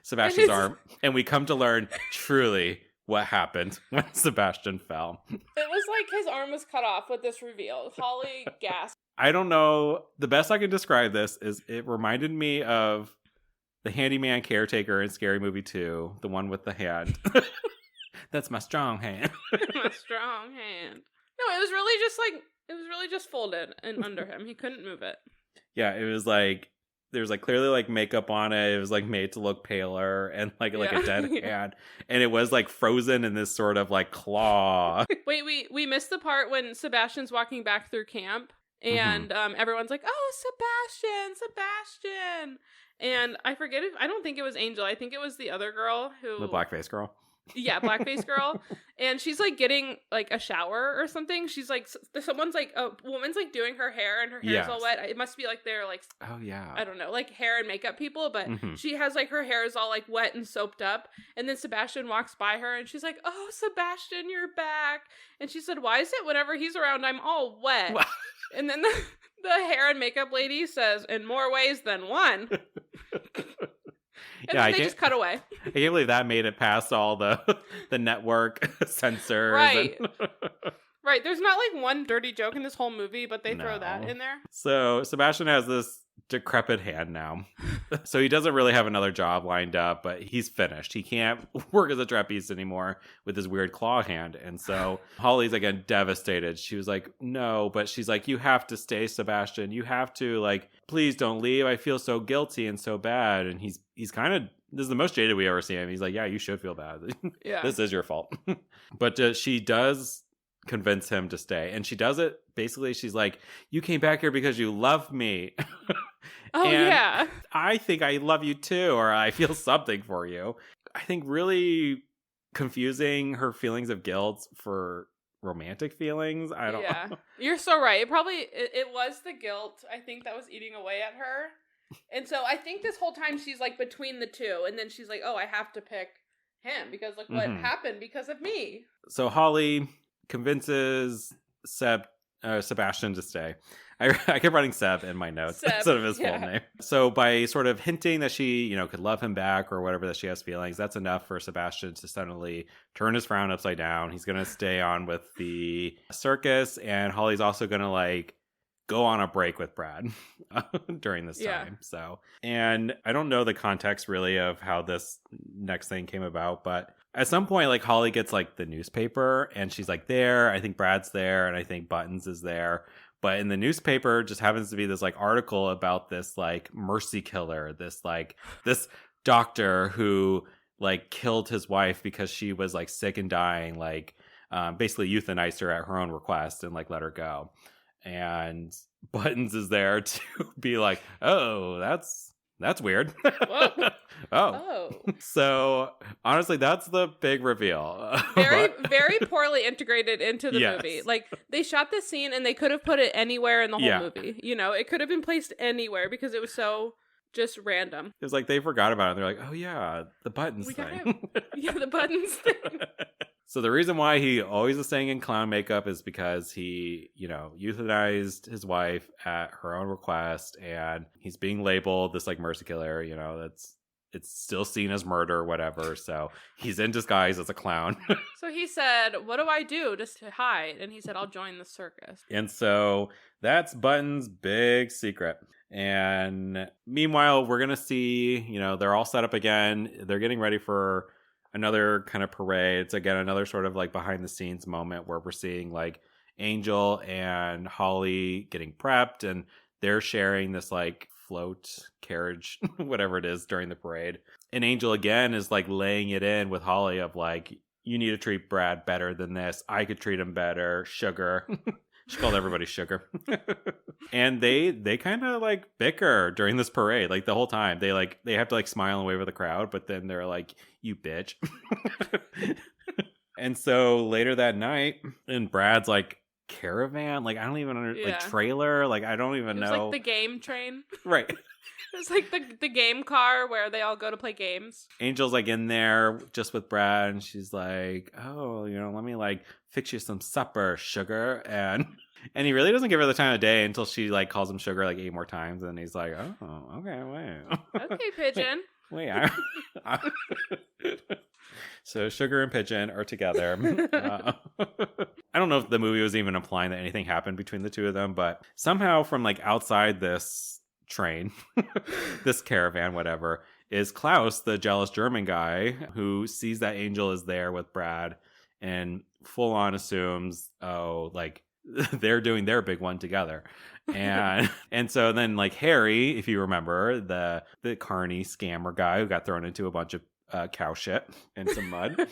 Sebastian's arm. And we come to learn truly what happened when Sebastian fell. It was like his arm was cut off with this reveal. Holly gasped. I don't know. The best I can describe this is it reminded me of the handyman caretaker in Scary Movie 2, the one with the hand. That's my strong hand. My strong hand. No, it was really just folded and under him. He couldn't move it. Yeah, it was like there's like clearly like makeup on it. It was like made to look paler and like a dead hand. And it was like frozen in this sort of like claw. Wait, we missed the part when Sebastian's walking back through camp and everyone's like, "Oh, Sebastian." And I don't think it was Angel. I think it was the other girl who the blackface girl. Yeah, blackface girl. And she's like getting like a shower or something. She's like, someone's like, a woman's like doing her hair and her hair's all wet. It must be like they're like, oh yeah, I don't know, like hair and makeup people. But she has like her hair is all like wet and soaped up. And then Sebastian walks by her and she's like, oh, Sebastian, you're back. And she said, why is it whenever he's around, I'm all wet? And then the hair and makeup lady says, in more ways than one. And then they just cut away. I can't believe that made it past all the network censors. Right. Right. There's not like one dirty joke in this whole movie, but they throw that in there. So Sebastian has this decrepit hand now. So he doesn't really have another job lined up, but he's finished. He can't work as a trapeze anymore with his weird claw hand. And so Holly's again devastated. She was like, no, but she's like, you have to stay, Sebastian. You have to, like, please don't leave. I feel so guilty and so bad. And he's kind of, this is the most jaded we ever see him. He's like, yeah, you should feel bad. Yeah. This is your fault. But she does convince him to stay. And she does it. Basically, she's like, you came back here because you love me. Oh, and yeah. I think I love you too, or I feel something for you. I think really confusing her feelings of guilt for romantic feelings. I don't know. You're so right. It was the guilt, I think, that was eating away at her. And so I think this whole time she's like between the two. And then she's like, oh, I have to pick him because look what happened because of me. So Holly convinces Sebastian to stay. I kept writing Seb in my notes instead of his full name. So by sort of hinting that she, could love him back or whatever, that she has feelings, that's enough for Sebastian to suddenly turn his frown upside down. He's going to stay on with the circus, and Holly's also going to like go on a break with Brad during this time. So, and I don't know the context really of how this next thing came about, but at some point, like Holly gets like the newspaper and she's like there. I think Brad's there and I think Buttons is there. But in the newspaper just happens to be this like article about this like mercy killer, this doctor who like killed his wife because she was like sick and dying, like basically euthanized her at her own request and like let her go. And Buttons is there to be like, oh, that's weird. Oh. So honestly, that's the big reveal. Very poorly integrated into the movie. Like they shot this scene and they could have put it anywhere in the whole movie. It could have been placed anywhere because it was so just random. It was like they forgot about it. They're like, oh yeah, the Buttons thing. The Buttons thing. So the reason why he always is staying in clown makeup is because he, euthanized his wife at her own request, and he's being labeled this like mercy killer, it's still seen as murder or whatever. So he's in disguise as a clown. So he said, what do I do just to hide? And he said, I'll join the circus. And so that's Button's big secret. And meanwhile, we're going to see, they're all set up again. They're getting ready for another kind of parade. It's again another sort of like behind the scenes moment where we're seeing like Angel and Holly getting prepped, and they're sharing this like float carriage, whatever it is, during the parade. And Angel again is like laying it in with Holly of like, you need to treat Brad better than this. I could treat him better. Sugar. She called everybody sugar. And they kind of like bicker during this parade, like the whole time. They have to like smile and wave at the crowd, but then they're like, "You bitch." And so later that night, in Brad's like caravan, like I don't even like trailer, like I don't even know. Like the game train, right? It's like the game car where they all go to play games. Angel's like in there just with Brad, and she's like, "Oh, let me like fix you some supper, sugar." And he really doesn't give her the time of day until she like calls him sugar like 8 more times, and he's like, "Oh, okay, wait, okay, pigeon, wait." So Sugar and Pigeon are together. I don't know if the movie was even implying that anything happened between the two of them, but somehow from like outside this train, this caravan, whatever, is Klaus, the jealous German guy who sees that Angel is there with Brad and full on assumes, oh, like they're doing their big one together. And so then like Harry, if you remember, the carny scammer guy who got thrown into a bunch of cow shit and some mud,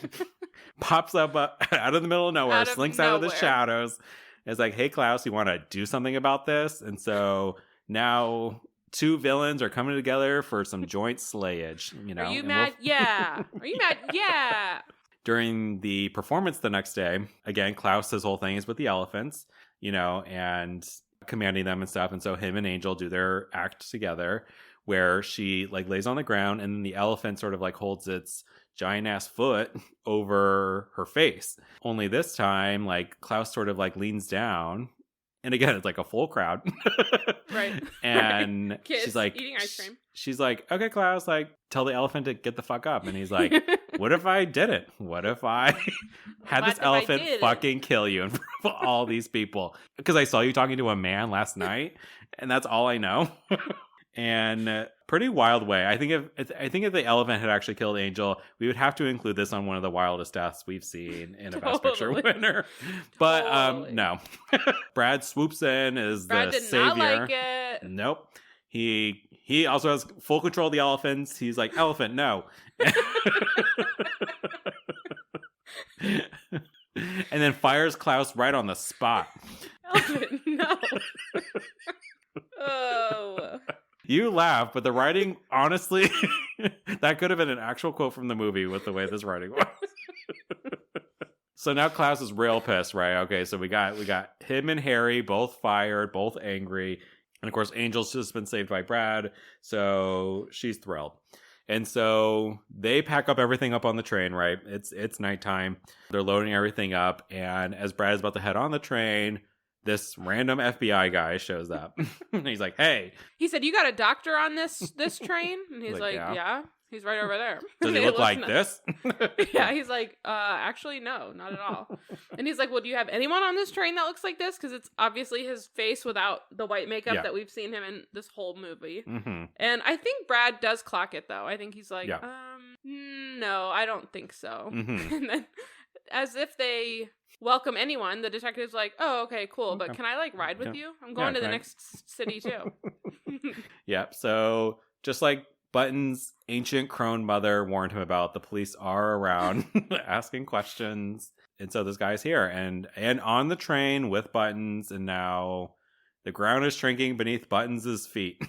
pops up out of the middle of nowhere, slinks out of the shadows. It's like, "Hey, Klaus, you want to do something about this?" And so now 2 villains are coming together for some joint slayage. Are you mad? Yeah. Are you mad? Yeah. During the performance the next day, again, Klaus's whole thing is with the elephants, and commanding them and stuff. And so him and Angel do their act together, where she like lays on the ground and then the elephant sort of like holds its giant ass foot over her face. Only this time, like Klaus sort of like leans down, and again, it's like a full crowd. Right. And Kids she's like eating ice cream. She's like, "Okay, Klaus, like tell the elephant to get the fuck up." And he's like, "What if I did it? What if I had this elephant fucking kill you in front of all these people? Because I saw you talking to a man last night, and that's all I know." And pretty wild way. I think if the elephant had actually killed Angel, we would have to include this on one of the wildest deaths we've seen in a Best Picture winner. But no. Brad swoops in as Brad the did savior. Not like it. Nope. He also has full control of the elephants. He's like, "Elephant, no." And then fires Klaus right on the spot. Elephant, no. Oh. You laugh, but the writing, honestly, that could have been an actual quote from the movie with the way this writing was. So now Klaus is real pissed, right? Okay, so we got him and Harry both fired, both angry. And of course, Angel's just been saved by Brad, so she's thrilled. And so they pack up everything up on the train, right? It's nighttime. They're loading everything up, and as Brad is about to head on the train, this random FBI guy shows up. And he's like, "Hey." He said, "You got a doctor on this train?" And he's like, yeah. He's right over there. Does he look like this? Yeah, he's like, actually, no, not at all. And he's like, "Well, do you have anyone on this train that looks like this?" Because it's obviously his face without the white makeup that we've seen him in this whole movie. Mm-hmm. And I think Brad does clock it, though. I think he's like, no, I don't think so. Mm-hmm. And then, as if they welcome anyone, the detective's like, "Oh, okay, cool, but can I like ride with you? I'm going to the next city too." Yep. So just like Button's ancient crone mother warned him about, the police are around asking questions. And so this guy's here and on the train with Buttons, and now the ground is shrinking beneath Buttons' feet.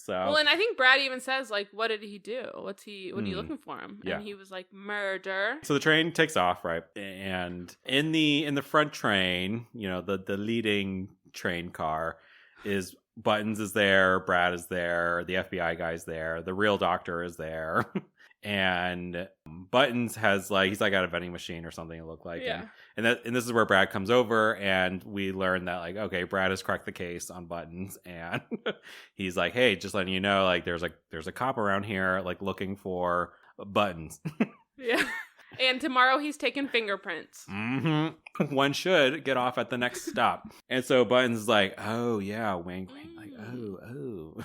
Well, and I think Brad even says, like, what did he do? What are you looking for him? Yeah. And he was like, murder. So the train takes off, right? And in the front train, the leading train car is Buttons is there, Brad is there, the FBI guy's there, the real doctor is there. And Buttons has he's at a vending machine or something, it looked like. Yeah. And this is where Brad comes over, and we learn that okay, Brad has cracked the case on Buttons, and he's like, "Hey, just letting you know, there's a cop around here looking for Buttons." Yeah. And tomorrow he's taking fingerprints. Mm-hmm. One should get off at the next stop. And so Buttons is like, "Oh yeah, wink, wink." Oh.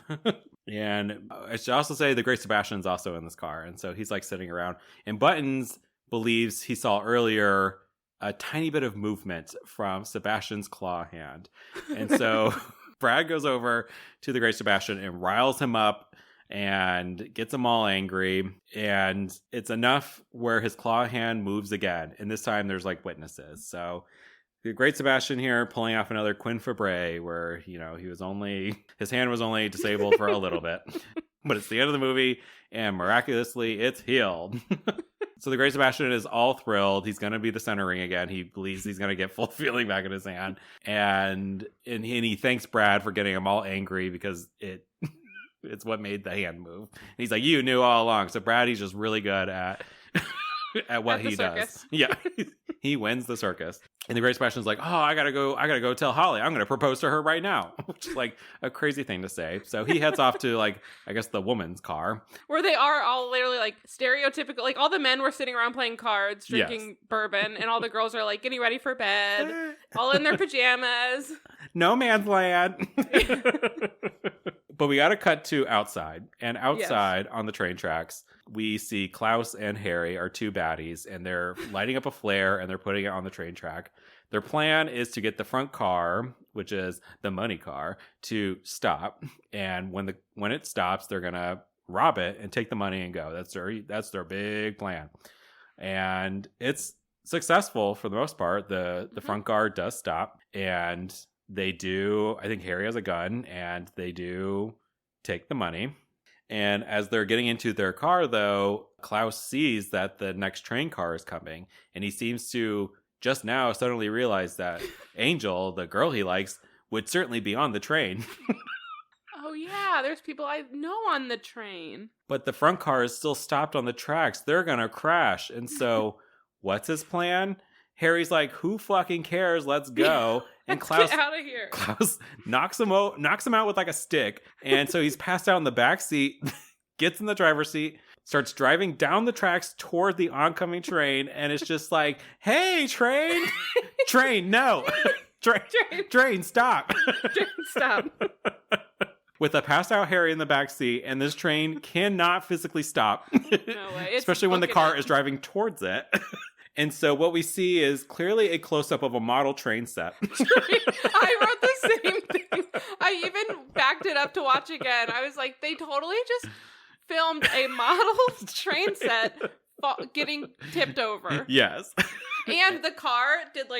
And I should also say the Great Sebastian's also in this car. And so he's sitting around. And Buttons believes he saw earlier a tiny bit of movement from Sebastian's claw hand. And so Brad goes over to the Great Sebastian and riles him up and gets them all angry. And it's enough where his claw hand moves again. And this time there's witnesses. So The great Sebastian here pulling off another Quinn Fabray where, his hand was only disabled for a little bit. But it's the end of the movie, and miraculously, it's healed. So the great Sebastian is all thrilled. He's going to be the center ring again. He believes he's going to get full feeling back in his hand. And he thanks Brad for getting him all angry because it's what made the hand move. And he's like, you knew all along. So Brad, he's just really good at what he does. Yeah. He wins the circus. And the great Sebastian's like, oh, I gotta go tell Holly. I'm gonna propose to her right now. Which is like a crazy thing to say. So he heads off to I guess the woman's car. Where they are all literally stereotypical. All the men were sitting around playing cards, drinking bourbon, and all the girls are getting ready for bed, all in their pajamas. No man's land. But we got to cut to outside. And outside on the train tracks, we see Klaus and Harry are two baddies, and they're lighting up a flare and they're putting it on the train track. Their plan is to get the front car, which is the money car, to stop. And when it stops, they're going to rob it and take the money and go. That's their big plan. And it's successful for the most part. The front car does stop, and they do. I think Harry has a gun, and they do take the money. And as they're getting into their car, though, Klaus sees that the next train car is coming, and he seems to just now suddenly realize that Angel, the girl he likes, would certainly be on the train. Oh, yeah, there's people I know on the train. But the front car is still stopped on the tracks. They're going to crash. And so what's his plan? Harry's like, who fucking cares? Let's go. And Klaus, get out of here. Klaus knocks him out with a stick. And so he's passed out in the back seat, gets in the driver's seat, starts driving down the tracks toward the oncoming train. And it's just like, hey, train, no, train, stop. Train, stop. With a passed out Harry in the back seat, and this train cannot physically stop. No way. Especially when the car is driving towards it. And so what we see is clearly a close-up of a model train set. I wrote the same thing. I even backed it up to watch again. I was like, they totally just filmed a model train set getting tipped over. Yes. And the car did 4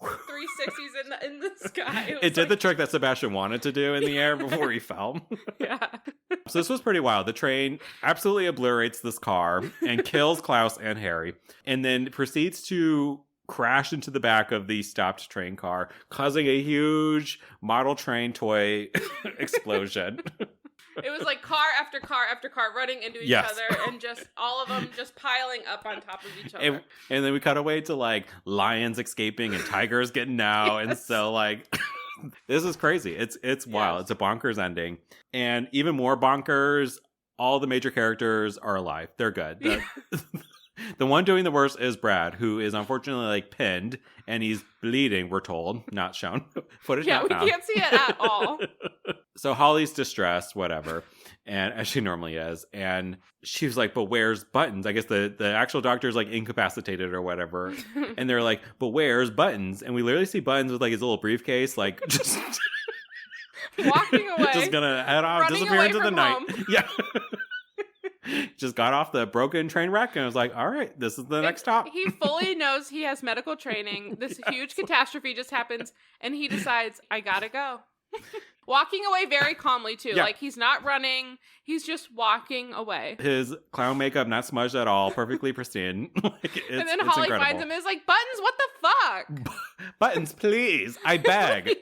360s in the sky. It did the trick that Sebastian wanted to do in the air before he fell. Yeah. So this was pretty wild. The train absolutely obliterates this car and kills Klaus and Harry, and then proceeds to crash into the back of the stopped train car, causing a huge model train toy explosion. It was car after car after car running into each other, and just all of them just piling up on top of each other. And then we cut away to lions escaping and tigers getting out. And so this is crazy. It's wild. It's a bonkers ending. And even more bonkers, all the major characters are alive. They're good. The one doing the worst is Brad, who is unfortunately pinned, and he's bleeding, we're told. Not shown. Footage not found. We can't see it at all. So Holly's distressed, whatever, and as she normally is. And she was like, but where's Buttons? I guess the actual doctor's incapacitated or whatever. And they're like, but where's Buttons? And we literally see Buttons with his little briefcase, just walking away. Just gonna head off, disappear into the night. Home. Yeah. Just got off the broken train wreck and was like, all right, this is the next stop. He fully knows he has medical training. This huge catastrophe just happens, and he decides, I gotta go. Walking away very calmly, too. Yeah. He's not running. He's just walking away. His clown makeup not smudged at all. Perfectly pristine. And then Holly finds him and is like, Buttons, what the fuck? Buttons, please. I beg.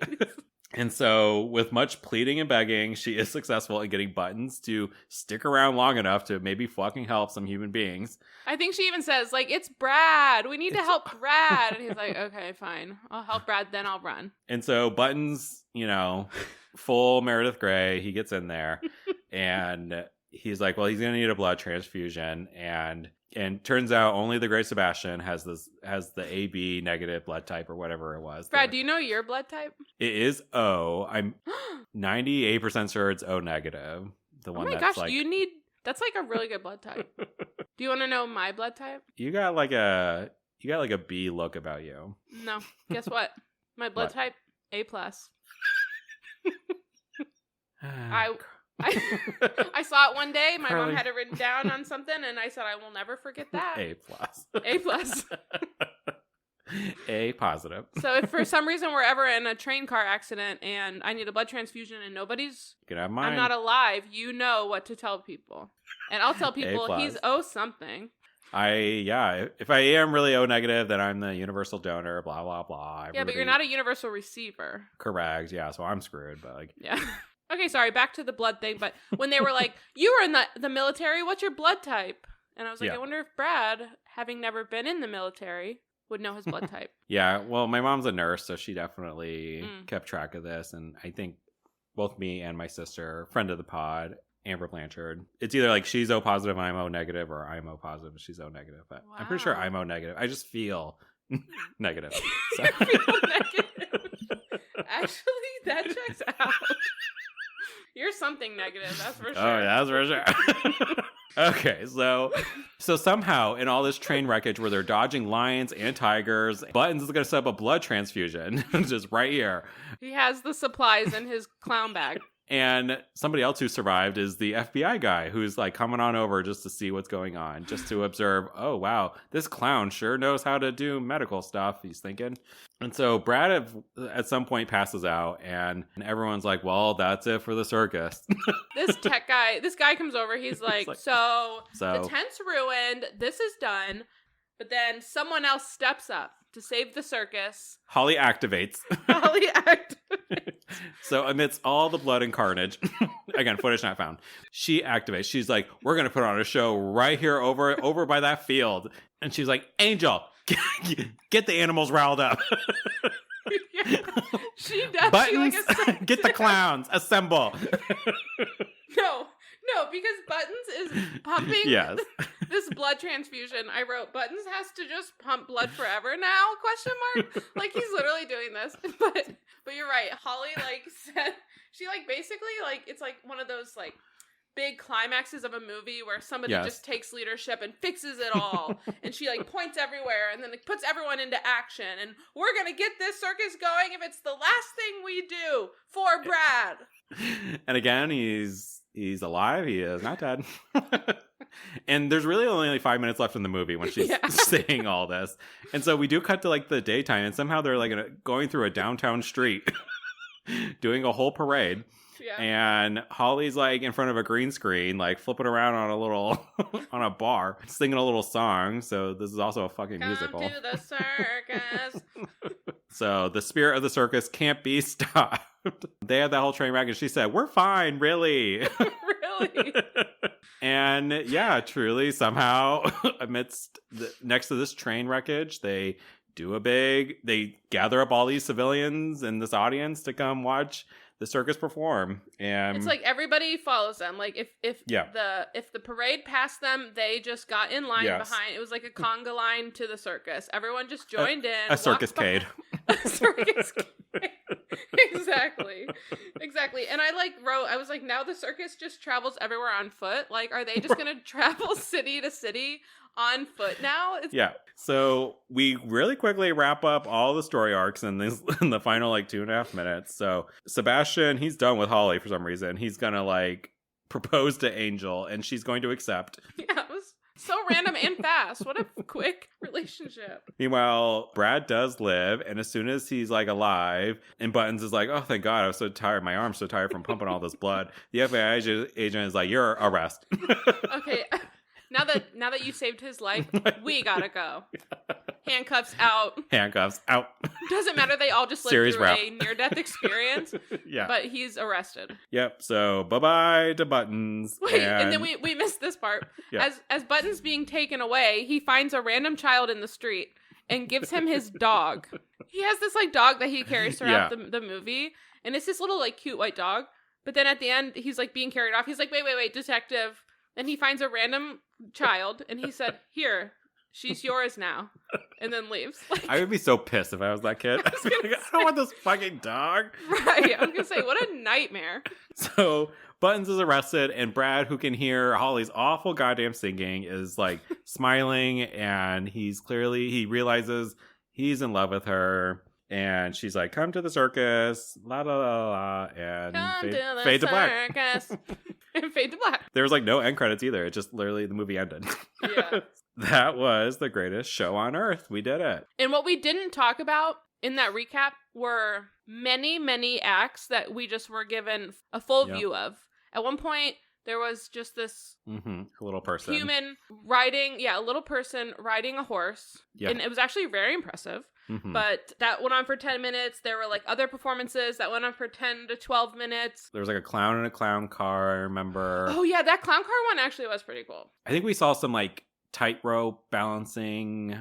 And so, with much pleading and begging, she is successful in getting Buttons to stick around long enough to maybe fucking help some human beings. I think she even says, it's Brad. We need to help Brad. And he's like, okay, fine. I'll help Brad, then I'll run. And so, Buttons, full Meredith Grey, he gets in there. And he's like, well, he's going to need a blood transfusion. And turns out only the great Sebastian has the AB negative blood type or whatever it was. Brad, do you know your blood type? It is O. I'm 98% sure it's O negative. The one that's gosh, that's a really good blood type. Do you want to know my blood type? You got a B look about you. No. Guess what? My blood type, A+. I saw it one day. My mom had it written down on something, and I said, I will never forget that. A+. A+. A positive. So if for some reason we're ever in a train car accident and I need a blood transfusion and nobody's, You can have mine. I'm not alive, you know what to tell people. And I'll tell people he's O something. If I am really O negative, then I'm the universal donor, blah, blah, blah. Yeah, but you're not a universal receiver. Correct. Yeah, so I'm screwed, but like. Yeah. Okay, sorry, back to the blood thing. But when they were like, you were in the military, what's your blood type? And I was like, I wonder if Brad, having never been in the military, would know his blood type. Yeah, well, my mom's a nurse, so she definitely kept track of this. And I think both me and my sister, friend of the pod, Amber Blanchard, it's either like she's O positive, I'm O negative, or I'm O positive, she's O negative. But I'm pretty sure I'm O negative. I just feel negative. So. You feel negative. Actually, that checks out. You're something negative, that's for sure. Oh, yeah, that's for sure. Okay, so somehow in all this train wreckage where they're dodging lions and tigers, Buttons is going to set up a blood transfusion just right here. He has the supplies in his clown bag. And somebody else who survived is the FBI guy who's like coming on over just to see what's going on, just to observe, oh, wow, this clown sure knows how to do medical stuff, he's thinking. And so Brad at some point passes out and everyone's like, well, that's it for the circus. This guy comes over. He's like, so the tent's ruined. This is done. But then someone else steps up to save the circus. Holly activates. So amidst all the blood and carnage, again, footage not found, she activates. She's like, we're going to put on a show right here over by that field. And she's like, Angel, get the animals riled up. Yeah, she does. Buttons, get the clowns, assemble. No, because Buttons is pumping this blood transfusion. I wrote, Buttons has to just pump blood forever now, ? Like, he's literally doing this. But you're right. Holly, like, said, she, like, basically, like, it's like one of those, like, big climaxes of a movie where somebody just takes leadership and fixes it all. And she, like, points everywhere and then like, puts everyone into action. And we're going to get this circus going if it's the last thing we do for Brad. And again, he's alive. He is not dead. And there's really only like 5 minutes left in the movie when she's saying all this. And so we do cut to like the daytime, and somehow they're like going through a downtown street doing a whole parade. Yeah. And Holly's like in front of a green screen, like flipping around on a bar, singing a little song. So this is also a fucking musical. Come to the circus. So the spirit of the circus can't be stopped. They had that whole train wreck, and she said, "We're fine, really." Really? And yeah, truly, somehow, next to this train wreckage, they gather up all these civilians in this audience to come watch the circus perform. And it's like everybody follows them. Like if the parade passed them, they just got in line behind. It was like a conga line to the circus. Everyone just joined in. A circuscade. A circuscade. Exactly. And I was like, now the circus just travels everywhere on foot. Like, are they just going to travel city to city on foot now? So we really quickly wrap up all the story arcs in the final like 2.5 minutes. So Sebastian, he's done with Holly for some reason. He's gonna like propose to Angel, and she's going to accept. Yeah, it was so random and fast. What a quick relationship. Meanwhile, Brad does live, and as soon as he's like alive, and Buttons is like, "Oh, thank God, I was so tired. My arm's so tired from pumping all this blood." The FBI agent is like, "You're arrested." Okay. Now that you saved his life, we gotta go. Handcuffs out. Doesn't matter. They all just lived through a near-death experience. Yeah. But he's arrested. Yep. So bye-bye to Buttons. Wait, and then we missed this part. Yeah. As Buttons being taken away, he finds a random child in the street and gives him his dog. He has this like dog that he carries throughout the movie, and it's this little like cute white dog. But then at the end, he's like being carried off. He's like, wait, detective. And he finds a random child, and he said, "Here, she's yours now," and then leaves. Like, I would be so pissed if I was that kid. I don't want this fucking dog. Right. I was going to say, what a nightmare. So Buttons is arrested, and Brad, who can hear Holly's awful goddamn singing, is like smiling, and he realizes he's in love with her. And she's like, "Come to the circus, la la la la," and fade to black. And fade to black. There was like no end credits either. It just literally the movie ended. Yeah. That was the greatest show on earth. We did it. And what we didn't talk about in that recap were many, many acts that we just were given a full view of. At one point, there was just this a little person. Human riding, a little person riding a horse. Yeah. And it was actually very impressive. Mm-hmm. But that went on for 10 minutes. There were like other performances that went on for 10 to 12 minutes. There was like a clown in a clown car, I remember. Oh, yeah, that clown car one actually was pretty cool. I think we saw some like tightrope balancing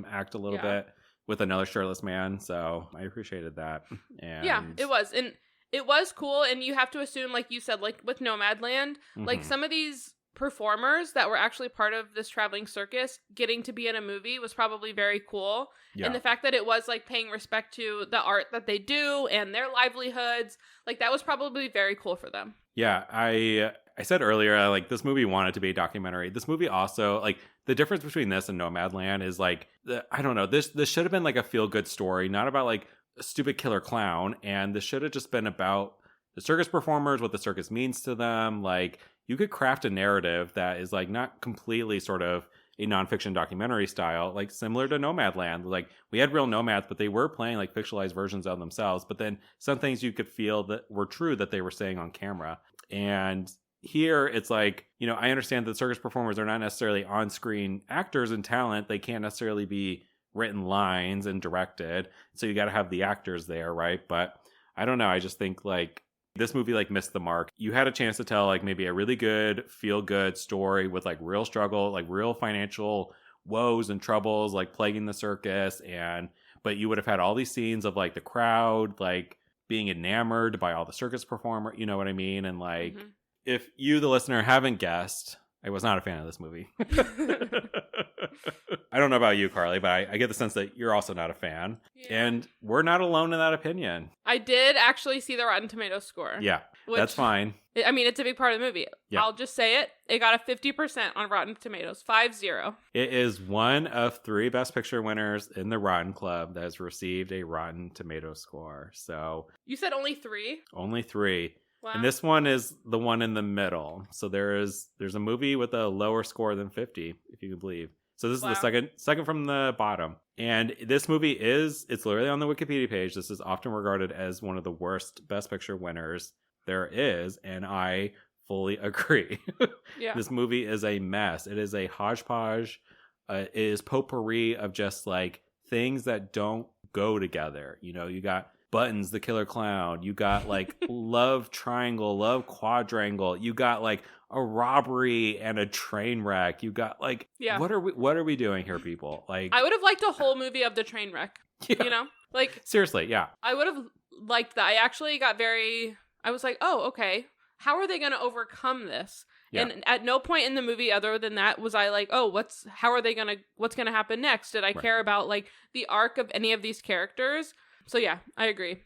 act a little bit with another shirtless man. So I appreciated that. And yeah, it was. And it was cool. And you have to assume, like you said, like with Nomadland, like some of these performers that were actually part of this traveling circus getting to be in a movie was probably very cool. Yeah. And the fact that it was like paying respect to the art that they do and their livelihoods, like that was probably very cool for them. Yeah, I said earlier, like this movie wanted to be a documentary. This movie also, like the difference between this and Nomadland is like, I don't know, this should have been like a feel-good story, not about like a stupid killer clown. And this should have just been about the circus performers, what the circus means to them. Like you could craft a narrative that is like not completely sort of a nonfiction documentary style, like similar to Nomadland. Like we had real nomads, but they were playing like fictionalized versions of themselves. But then some things you could feel that were true that they were saying on camera. And here it's like, you know, I understand that circus performers are not necessarily on-screen actors and talent. They can't necessarily be written lines and directed. So you got to have the actors there, right? But I don't know. I just think like this movie like missed the mark. You had a chance to tell like maybe a really good, feel-good story with like real struggle, like real financial woes and troubles like plaguing the circus. But you would have had all these scenes of like the crowd like being enamored by all the circus performer, you know what I mean? And like if you, the listener, haven't guessed, I was not a fan of this movie. I don't know about you, Carly, but I get the sense that you're also not a fan. Yeah. And we're not alone in that opinion. I did actually see the Rotten Tomatoes score. Yeah, that's fine. I mean, it's a big part of the movie. Yeah. I'll just say it. It got a 50% on Rotten Tomatoes, 5-0. It is one of 3 Best Picture winners in the Rotten Club that has received a Rotten Tomatoes score. So you said only 3? Only 3. Wow. And this one is the one in the middle. So there's a movie with a lower score than 50, if you can believe. So this is the second from the bottom. And this movie it's literally on the Wikipedia page. This is often regarded as one of the worst Best Picture winners there is. And I fully agree. Yeah. This movie is a mess. It is a hodgepodge. It is potpourri of just like things that don't go together. You know, you got Buttons, the killer clown. You got like love triangle, love quadrangle. You got like a robbery and a train wreck. You got like, what are we doing here, people? Like, I would have liked a whole movie of the train wreck. Yeah. You know, like seriously, yeah. I would have liked that. I actually got I was like, oh, okay. How are they going to overcome this? Yeah. And at no point in the movie other than that was I like, oh, what's going to happen next? Did I care about like the arc of any of these characters? So yeah, I agree.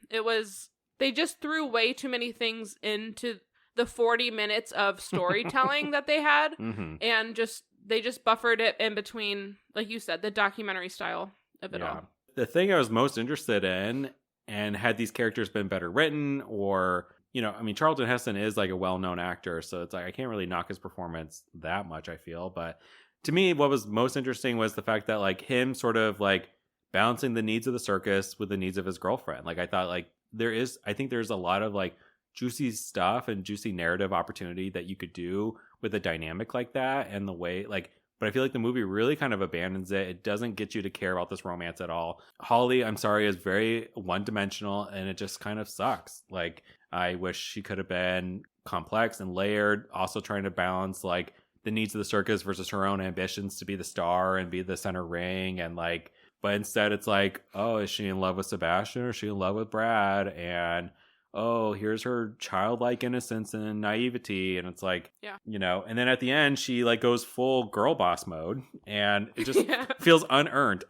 They just threw way too many things into the 40 minutes of storytelling that they had. And they just buffered it in between, like you said, the documentary style of it all. The thing I was most interested in, and had these characters been better written or, you know, I mean, Charlton Heston is like a well-known actor, so it's like, I can't really knock his performance that much, I feel. But to me, what was most interesting was the fact that like him sort of like balancing the needs of the circus with the needs of his girlfriend. Like I thought like I think there's a lot of like juicy stuff and juicy narrative opportunity that you could do with a dynamic like that and the way like, but I feel like the movie really kind of abandons it. It doesn't get you to care about this romance at all. Holly, I'm sorry, is very one-dimensional and it just kind of sucks. Like I wish she could have been complex and layered, also trying to balance like the needs of the circus versus her own ambitions to be the star and be the center ring and like, but instead it's like, oh, is she in love with Sebastian or is she in love with Brad? And oh, here's her childlike innocence and naivety. And it's like, you know, and then at the end, she like goes full girl boss mode and it just feels unearned.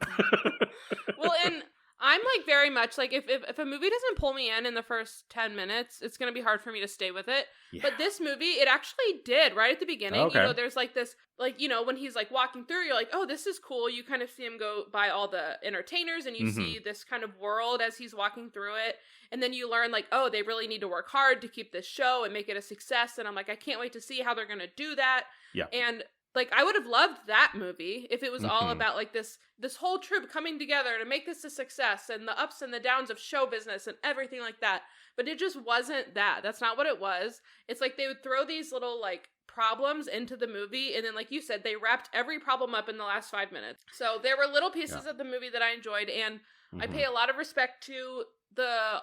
Well, and I'm like very much like if a movie doesn't pull me in the first 10 minutes, it's going to be hard for me to stay with it. Yeah. But this movie, it actually did right at the beginning. Okay. You know, there's like this, like, you know, when he's like walking through, you're like, oh, this is cool. You kind of see him go by all the entertainers and you see this kind of world as he's walking through it. And then you learn like, oh, they really need to work hard to keep this show and make it a success. And I'm like, I can't wait to see how they're going to do that. Yeah. And like, I would have loved that movie if it was all about like this whole troupe coming together to make this a success and the ups and the downs of show business and everything like that. But it just wasn't that. That's not what it was. It's like they would throw these little like problems into the movie. And then, like you said, they wrapped every problem up in the last 5 minutes. So there were little pieces of the movie that I enjoyed. And I pay a lot of respect to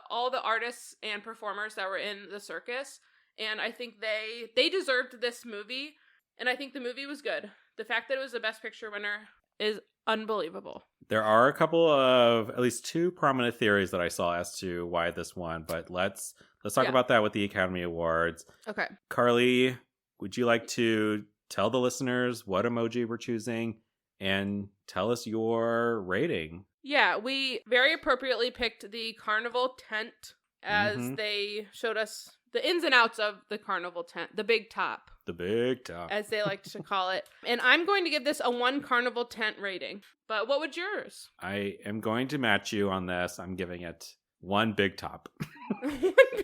all the artists and performers that were in the circus. And I think they deserved this movie. And I think the movie was good. The fact that it was the Best Picture winner is unbelievable. There are a couple of, at least 2 prominent theories that I saw as to why this won, but let's talk about that with the Academy Awards. Okay. Carly, would you like to tell the listeners what emoji we're choosing and tell us your rating? Yeah, we very appropriately picked the carnival tent as they showed us the ins and outs of the carnival tent, the big top. The big top. As they like to call it. And I'm going to give this a 1 carnival tent rating. But what would yours? I am going to match you on this. I'm giving it 1 big top.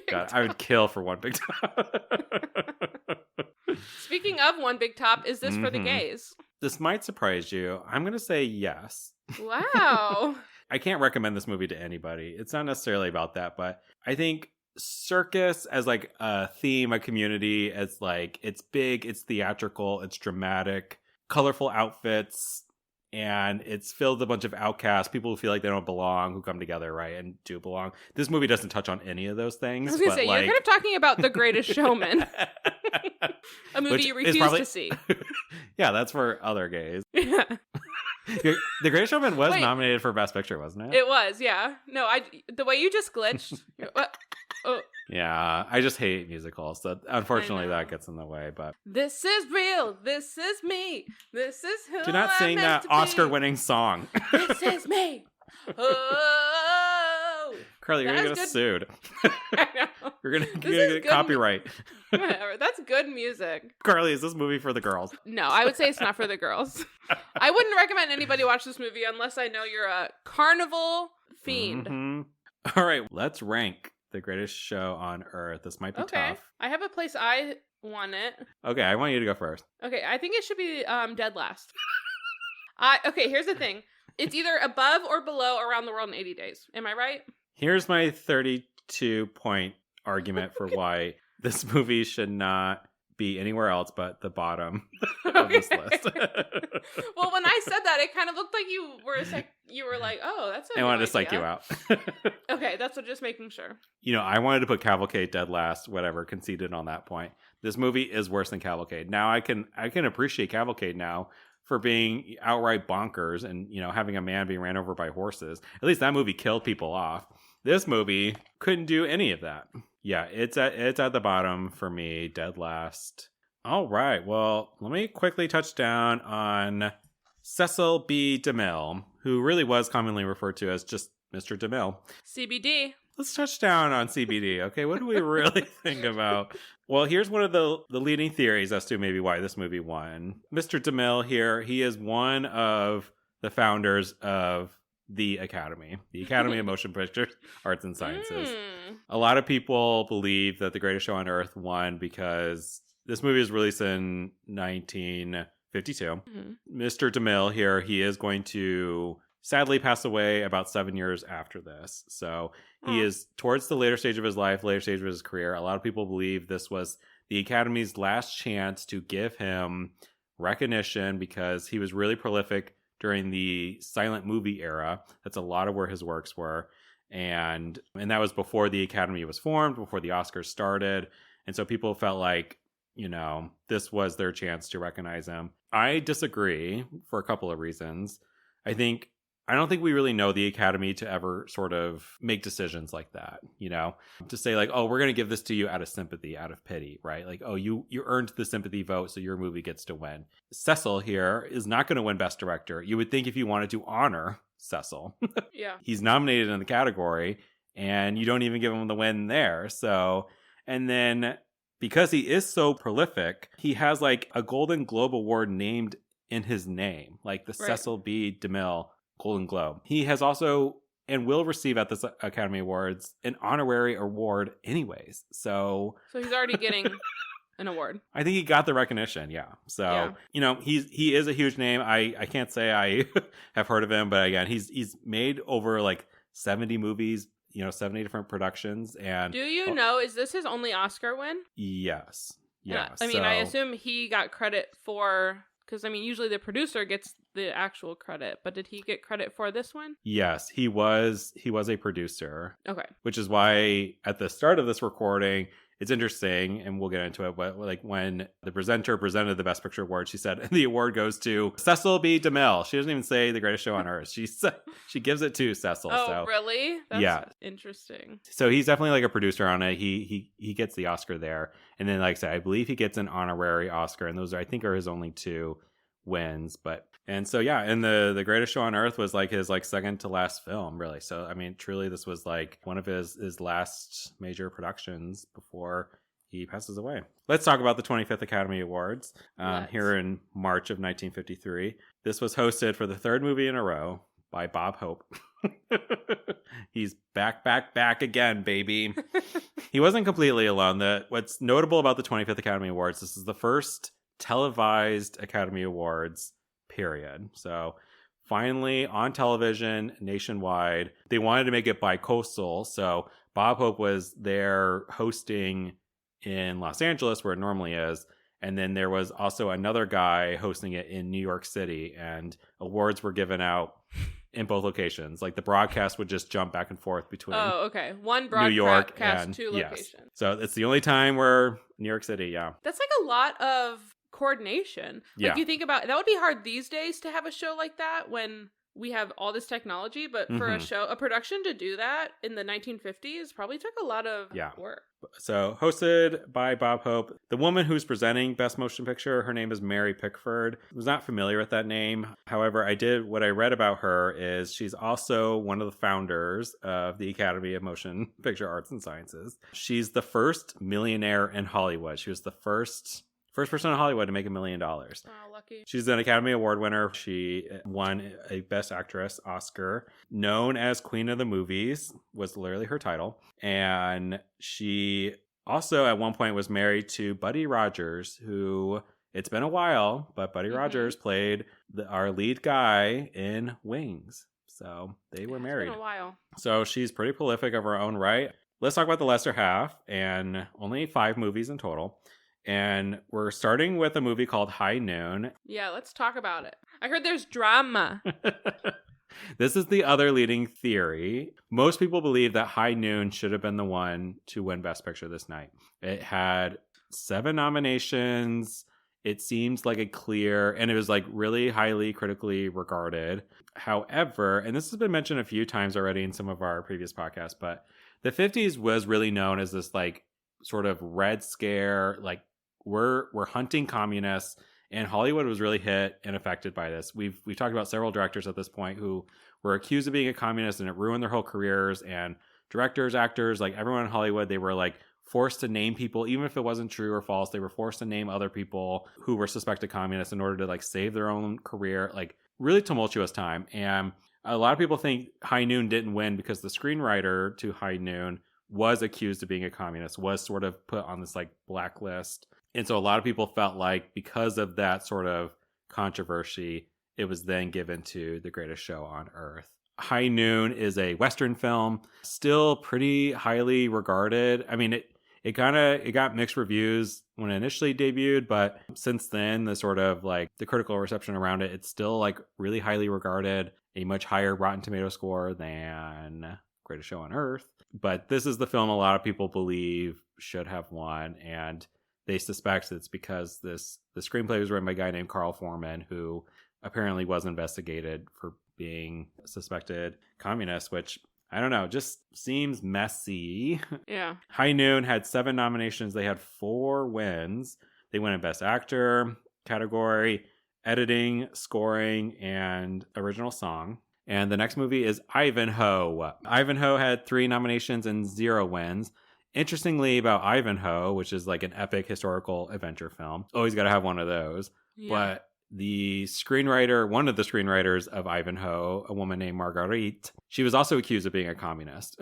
God, I would kill for 1 big top. Speaking of 1 big top, is this for the gays? This might surprise you. I'm going to say yes. Wow. I can't recommend this movie to anybody. It's not necessarily about that, but I think circus as like a theme, a community, as like it's big, it's theatrical, it's dramatic, colorful outfits, and it's filled with a bunch of outcasts, people who feel like they don't belong, who come together, right, and do belong. This movie doesn't touch on any of those things. I was gonna say, you're kind of talking about The Greatest Showman. A movie you refuse to see. Yeah, that's for other gays. Yeah. The Greatest Showman was nominated for Best Picture, wasn't it? It was, yeah. No, the way you just glitched. What? Oh. Yeah, I just hate musicals. So unfortunately, that gets in the way. But this is real. This is me. This is who. Do not sing that Oscar-winning song. This is me. Oh, Carly, you're gonna get sued. I know. You're gonna get copyright. Whatever. That's good music. Carly, is this movie for the girls? No, I would say it's not for the girls. I wouldn't recommend anybody watch this movie unless I know you're a carnival fiend. All right, let's rank The Greatest Show on Earth. This might be tough. I have a place I want it. Okay, I want you to go first. Okay, I think it should be dead last. Okay, here's the thing. It's either above or below Around the World in 80 Days. Am I right? Here's my 32-point argument for why this movie should not be anywhere else but the bottom of this list. Well, when I said that, it kind of looked like you were like, oh, that's a I wanted to psych you out. Okay, that's what, just making sure. You know, I wanted to put Cavalcade dead last, whatever, conceded on that point. This movie is worse than Cavalcade. Now I can appreciate Cavalcade now for being outright bonkers and, you know, having a man being ran over by horses. At least that movie killed people off. This movie couldn't do any of that. Yeah, it's at the bottom for me, dead last. All right, well, let me quickly touch down on Cecil B. DeMille, who really was commonly referred to as just Mr. DeMille. CBD. Let's touch down on CBD. Okay, what do we really think about? Well, here's one of the leading theories as to maybe why this movie won. Mr. DeMille here, he is one of the founders of the Academy of Motion Picture Arts and Sciences. A lot of people believe that The Greatest Show on Earth won because this movie was released in 1952. Mr. DeMille here, he is going to sadly pass away about 7 years after this. So he is towards the later stage of his life, later stage of his career. A lot of people believe this was the Academy's last chance to give him recognition because he was really prolific during the silent movie era. That's a lot of where his works were. And that was before the Academy was formed, before the Oscars started. And so people felt like, you know, this was their chance to recognize him. I disagree for a couple of reasons. I don't think we really know the Academy to ever sort of make decisions like that, you know, to say like, oh, we're going to give this to you out of sympathy, out of pity, right? Like, oh, you earned the sympathy vote, so your movie gets to win. Cecil here is not going to win Best Director. You would think if you wanted to honor Cecil. Yeah. He's nominated in the category, and you don't even give him the win there. So, and then because he is so prolific, he has like a Golden Globe Award named in his name, like the Cecil B. DeMille Golden Globe. He has also and will receive at this Academy Awards an honorary award anyways. So he's already getting an award. I think he got the recognition, yeah. So, you know, he is a huge name. I can't say I have heard of him, but again, he's made over like 70 movies, you know, 70 different productions. And do you know, is this his only Oscar win? Yes. Yeah. I mean, I assume he got credit for, because I mean, usually the producer gets the actual credit, but did he get credit for this one? Yes, he was a producer. Okay. Which is why at the start of this recording, it's interesting, and we'll get into it, but like when the presenter presented the Best Picture award, she said the award goes to Cecil B. DeMille. She doesn't even say The Greatest Show on Earth. She gives it to Cecil. Oh, so. Really? That's yeah. Interesting. So he's definitely like a producer on it. He gets the Oscar there. And then, like I said, I believe he gets an honorary Oscar, and those I think are his only 2 wins. And so yeah, and the Greatest Show on Earth was like his like second to last film, really. So I mean, truly, this was like one of his last major productions before he passes away. Let's talk about the 25th Academy Awards here in March of 1953. This was hosted for the 3rd movie in a row by Bob Hope. He's back again, baby. He wasn't completely alone. What's notable about the 25th Academy Awards, this is the first televised Academy Awards, period. So finally on television nationwide. They wanted to make it bi-coastal, so Bob Hope was there hosting in Los Angeles, where it normally is, and then there was also another guy hosting it in New York City, and awards were given out in both locations. Like the broadcast would just jump back and forth between one broadcast, New York and 2 locations. Yes. So it's the only time where New York City, yeah. That's like a lot of coordination. Like you think about, that would be hard these days to have a show like that when we have all this technology, but for a production to do that in the 1950s probably took a lot of work. So hosted by Bob Hope. The woman who's presenting Best Motion Picture, her name is Mary Pickford. I was not familiar with that name. However, what I read about her is she's also one of the founders of the Academy of Motion Picture Arts and Sciences. She's the first millionaire in Hollywood. She was the first person in Hollywood to make $1 million. Oh, lucky. She's an Academy Award winner. She won a Best Actress Oscar. Known as Queen of the Movies was literally her title. And she also at one point was married to Buddy Rogers, who, it's been a while, but Buddy Rogers played our lead guy in Wings. So they were married. It's been a while. So she's pretty prolific of her own right. Let's talk about the lesser half, and only 5 movies in total. And we're starting with a movie called High Noon. Yeah, let's talk about it. I heard there's drama. This is the other leading theory. Most people believe that High Noon should have been the one to win Best Picture this night. It had 7 nominations. It seems like a clear, and it was like really highly critically regarded. However, and this has been mentioned a few times already in some of our previous podcasts, but the 50s was really known as this like sort of Red Scare, like we're hunting communists, and Hollywood was really hit and affected by this. We've talked about several directors at this point who were accused of being a communist, and it ruined their whole careers. And directors, actors, like everyone in Hollywood, they were like forced to name people, even if it wasn't true or false. They were forced to name other people who were suspected communists in order to like save their own career. Like really tumultuous time. And a lot of people think High Noon didn't win because the screenwriter to High Noon was accused of being a communist, was sort of put on this like blacklist. And so a lot of people felt like because of that sort of controversy, it was then given to The Greatest Show on Earth. High Noon is a Western film, still pretty highly regarded. I mean, it got mixed reviews when it initially debuted, but since then, the sort of like the critical reception around it, it's still like really highly regarded, a much higher Rotten Tomato score than Greatest Show on Earth. But this is the film a lot of people believe should have won, and they suspect it's because the screenplay was written by a guy named Carl Foreman, who apparently was investigated for being a suspected communist, which, I don't know, just seems messy. Yeah. High Noon had 7 nominations. They had 4 wins. They won in Best Actor category, editing, scoring, and original song. And the next movie is Ivanhoe. Ivanhoe had 3 nominations and 0 wins. Interestingly, about Ivanhoe, which is like an epic historical adventure film, always got to have one of those. Yeah. But the screenwriter, one of the screenwriters of Ivanhoe, a woman named Marguerite, she was also accused of being a communist.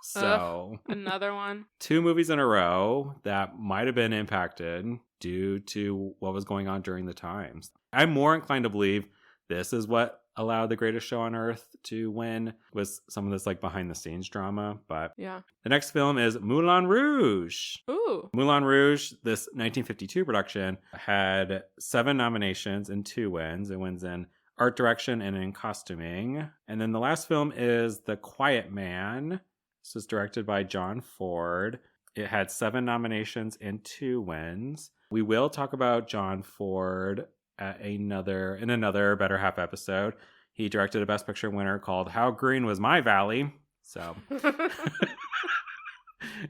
So another one. 2 movies in a row that might have been impacted due to what was going on during the times. I'm more inclined to believe this is what allowed The Greatest Show on Earth to win, was some of this like behind the scenes drama. But yeah, the next film is Moulin Rouge. Ooh. Moulin Rouge, this 1952 production, had 7 nominations and 2 wins. It wins in art direction and in costuming. And then the last film is The Quiet Man. This was directed by John Ford. It had 7 nominations and 2 wins. We will talk about John Ford in another Better Half episode. He directed a Best Picture winner called How Green Was My Valley. So, and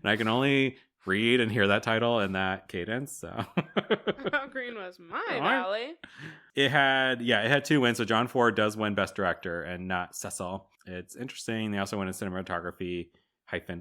I can only read and hear that title in that cadence. So, How Green Was My Valley. It had 2 wins. So John Ford does win Best Director and not Cecil. It's interesting. They also win in cinematography -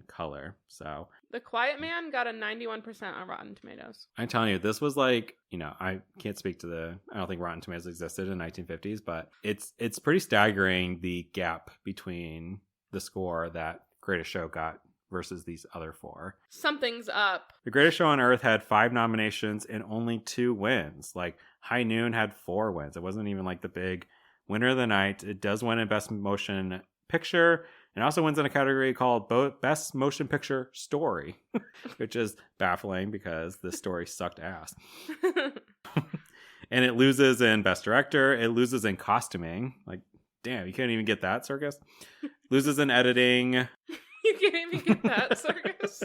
color. So The Quiet Man got a 91% on Rotten Tomatoes. I'm telling you, this was like, I can't speak to I don't think Rotten Tomatoes existed in the 1950s, but it's pretty staggering the gap between the score that Greatest Show got versus these other 4. Something's up. The Greatest Show on Earth had 5 nominations and only 2 wins. Like High Noon had 4 wins. It wasn't even like the big winner of the night. It does win in Best Motion Picture. And also wins in a category called Best Motion Picture Story, which is baffling because the story sucked ass. And it loses in Best Director. It loses in costuming. Like, damn, you can't even get that, Circus. Loses in editing. You can't even get that, Circus.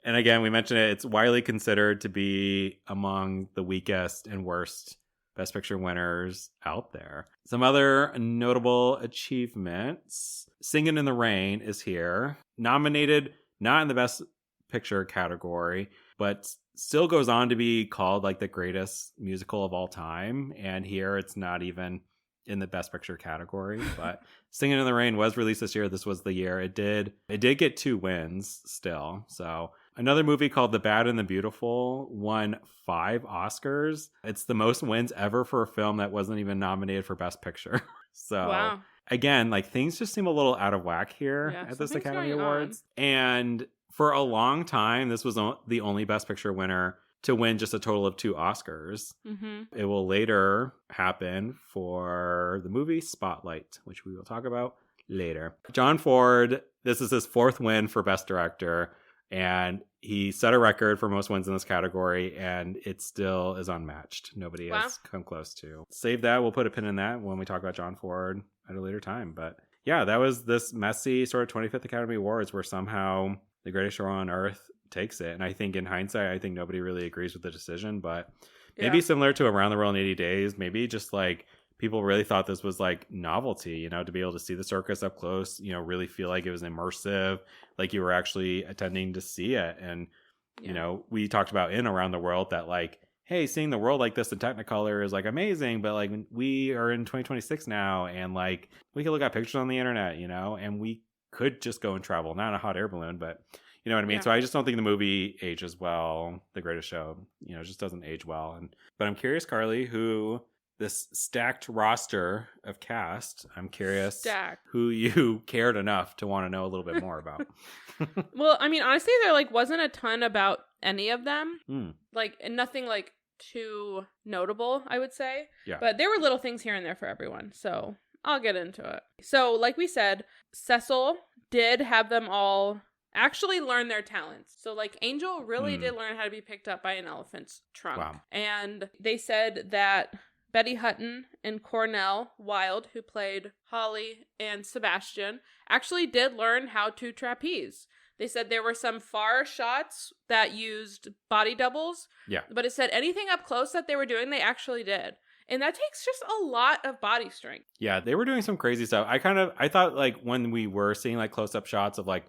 And again, we mentioned it. It's widely considered to be among the weakest and worst Best Picture winners out there. Some other notable achievements. Singin' in the Rain is here. Nominated not in the Best Picture category, but still goes on to be called like the greatest musical of all time. And here it's not even in the Best Picture category. But Singin' in the Rain was released this year. This was the year. It did get 2 wins still. So another movie called The Bad and the Beautiful won 5 Oscars. It's the most wins ever for a film that wasn't even nominated for Best Picture. So wow. Again, like things just seem a little out of whack here at this Academy Awards. And for a long time, this was the only Best Picture winner to win just a total of 2 Oscars. Mm-hmm. It will later happen for the movie Spotlight, which we will talk about later. John Ford, this is his 4th win for Best Director. And he set a record for most wins in this category, and it still is unmatched. Nobody has come close to. Save that. We'll put a pin in that when we talk about John Ford at a later time. But yeah, that was this messy sort of 25th Academy Awards where somehow The Greatest Show on Earth takes it. And I think in hindsight, I think nobody really agrees with the decision. But maybe similar to Around the World in 80 Days, maybe just like people really thought this was like novelty, to be able to see the circus up close, really feel like it was immersive, like you were actually attending to see it. And, we talked about in Around the World that like, hey, seeing the world like this in Technicolor is like amazing. But like we are in 2026 now and like we can look at pictures on the internet, and we could just go and travel, not in a hot air balloon, but you know what I mean? Yeah. So I just don't think the movie ages well. The Greatest Show, just doesn't age well. But I'm curious, Carly, who this stacked roster of cast, I'm curious who you cared enough to want to know a little bit more about. Well, I mean, honestly, there like wasn't a ton about any of them. Like nothing like too notable, I would say. Yeah. But there were little things here and there for everyone. So I'll get into it. So like we said, Cecil did have them all actually learn their talents. So like Angel really did learn how to be picked up by an elephant's trunk. Wow. And they said that Betty Hutton and Cornell Wilde, who played Holly and Sebastian, actually did learn how to trapeze. They said there were some far shots that used body doubles. Yeah. But it said anything up close that they were doing, they actually did. And that takes just a lot of body strength. Yeah, they were doing some crazy stuff. I thought like when we were seeing like close-up shots of like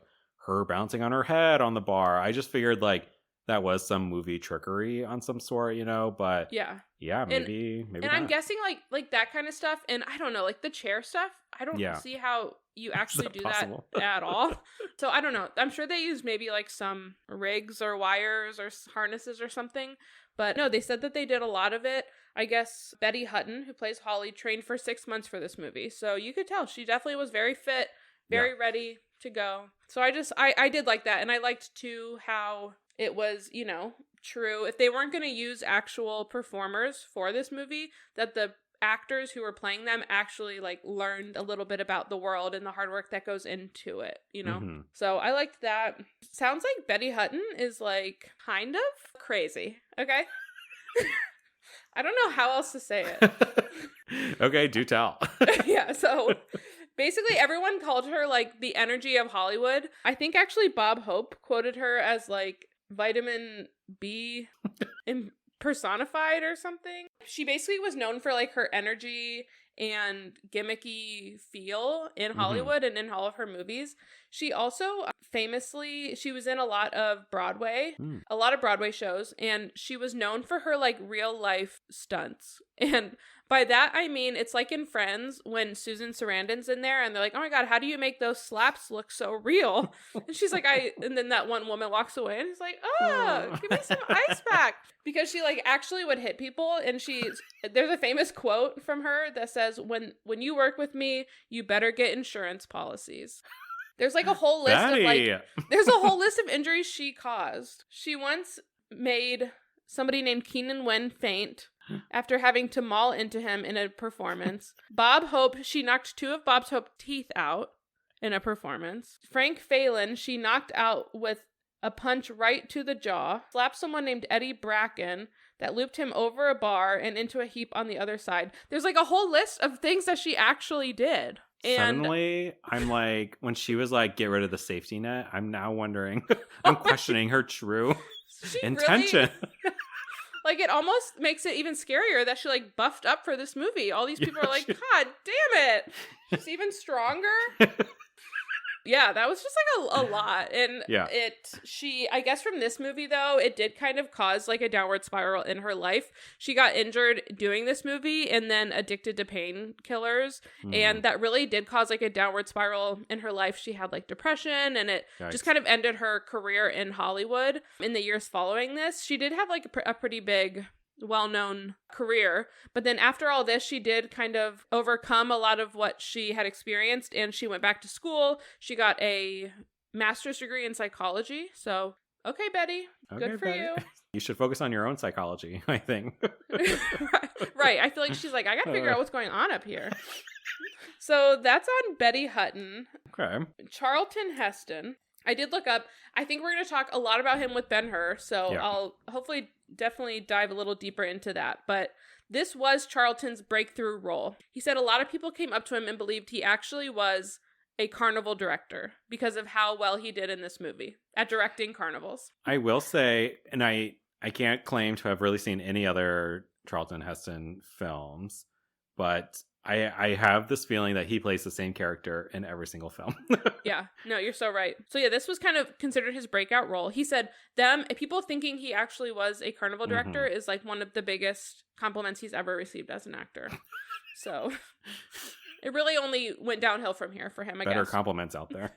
her bouncing on her head on the bar, I just figured like that was some movie trickery on some sort, but maybe and not. I'm guessing like that kind of stuff, and I don't know, like the chair stuff, I don't see how you actually do possible? that at all. So I don't know. I'm sure they use maybe like some rigs or wires or harnesses or something, but no, they said that they did a lot of it. I guess Betty Hutton, who plays Holly, trained for 6 months for this movie, so you could tell she definitely was very fit, very ready to go. So I did like that, and I liked too how it was, true. If they weren't going to use actual performers for this movie, that the actors who were playing them actually like learned a little bit about the world and the hard work that goes into it, Mm-hmm. So I liked that. Sounds like Betty Hutton is like kind of crazy. Okay. I don't know how else to say it. Okay, do tell. Yeah, so basically everyone called her like the energy of Hollywood. I think actually Bob Hope quoted her as like vitamin B personified or something. She basically was known for like her energy and gimmicky feel in Hollywood and in all of her movies. She also famously, she was in a lot of Broadway shows, and she was known for her like real life stunts. And by that, I mean, it's like in Friends when Susan Sarandon's in there and they're like, oh my God, how do you make those slaps look so real? And she's like, and then that one woman walks away and is like, oh, give me some ice pack. Because she like actually would hit people. And there's a famous quote from her that says, when you work with me, you better get insurance policies. There's like a whole list there's a whole list of injuries she caused. She once made somebody named Keenan Wen faint after having to maul into him in a performance. Bob Hope, she knocked 2 of Bob Hope's teeth out in a performance. Frank Phelan, she knocked out with a punch right to the jaw. Slapped someone named Eddie Bracken that looped him over a bar and into a heap on the other side. There's like a whole list of things that she actually did. And suddenly, I'm like, when she was like, get rid of the safety net, I'm now wondering, I'm questioning her true intention. Really, like, it almost makes it even scarier that she like buffed up for this movie. All these people are like, God damn it, she's even stronger. Yeah, that was just like a lot. And I guess from this movie though, it did kind of cause like a downward spiral in her life. She got injured doing this movie and then addicted to painkillers. And that really did cause like a downward spiral in her life. She had like depression, and it just kind of ended her career in Hollywood in the years following this. She did have like a pretty big, well-known career, but then after all this, she did kind of overcome a lot of what she had experienced, and she went back to school. She got a master's degree in psychology. So, okay, Betty, good for you. You should focus on your own psychology, I think. Right. I feel like she's like, I gotta figure out what's going on up here. So that's on Betty Hutton. Okay. Charlton Heston, I did look up. I think we're going to talk a lot about him with Ben-Hur, so I'll hopefully definitely dive a little deeper into that. But this was Charlton's breakthrough role. He said a lot of people came up to him and believed he actually was a carnival director because of how well he did in this movie at directing carnivals. I will say, and I can't claim to have really seen any other Charlton Heston films, but I have this feeling that he plays the same character in every single film. Yeah, no, you're so right. So yeah, this was kind of considered his breakout role. He said people thinking he actually was a carnival director is like one of the biggest compliments he's ever received as an actor. So it really only went downhill from here for him, I guess. Better compliments out there.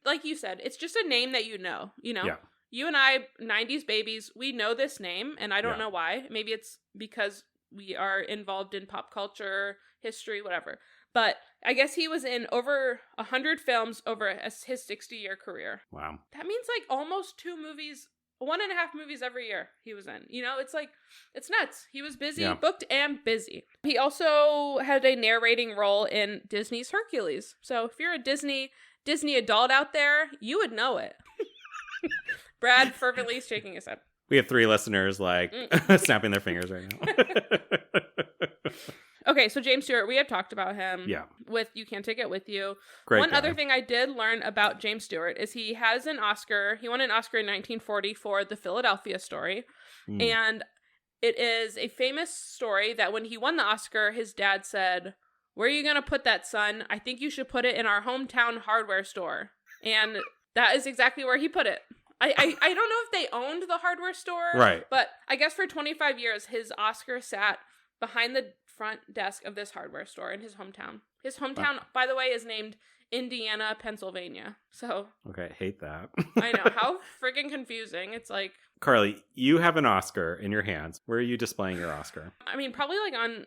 Like you said, it's just a name that you know. Yeah. You and I, 90s babies, we know this name, and I don't know why. Maybe it's because we are involved in pop culture, history, whatever. But I guess he was in over 100 films over his 60-year career. Wow. That means like almost 2 movies, 1.5 movies every year he was in. It's like, it's nuts. He was busy, booked and busy. He also had a narrating role in Disney's Hercules. So if you're a Disney adult out there, you would know it. Brad fervently shaking his head. We have 3 listeners like snapping their fingers right now. Okay, so James Stewart, we had talked about him with You Can't Take It With You. Great One guy. other thing I did learn about James Stewart is he has an Oscar. He won an Oscar in 1940 for The Philadelphia Story. And it is a famous story that when he won the Oscar, his dad said, "Where are you going to put that, son? I think you should put it in our hometown hardware store." And that is exactly where he put it. I don't know if they owned the hardware store. Right. But I guess for 25 years, his Oscar sat behind the front desk of this hardware store in his hometown. His hometown, by the way, is named Indiana, Pennsylvania. So. Okay, hate that. I know. How freaking confusing. It's like. Carly, you have an Oscar in your hands. Where are you displaying your Oscar? I mean, probably like on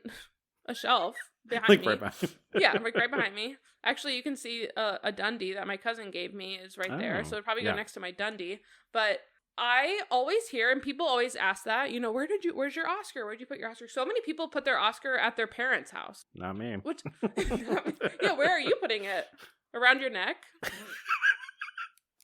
a shelf behind like me. right behind. Yeah, like right behind me. Actually, you can see a Dundee that my cousin gave me is right there. So it'll probably go next to my Dundee. But I always hear, and people always ask that, you know, where's your Oscar? Where'd you put your Oscar? So many people put their Oscar at their parents' house. Not me. Which, yeah, where are you putting it? Around your neck?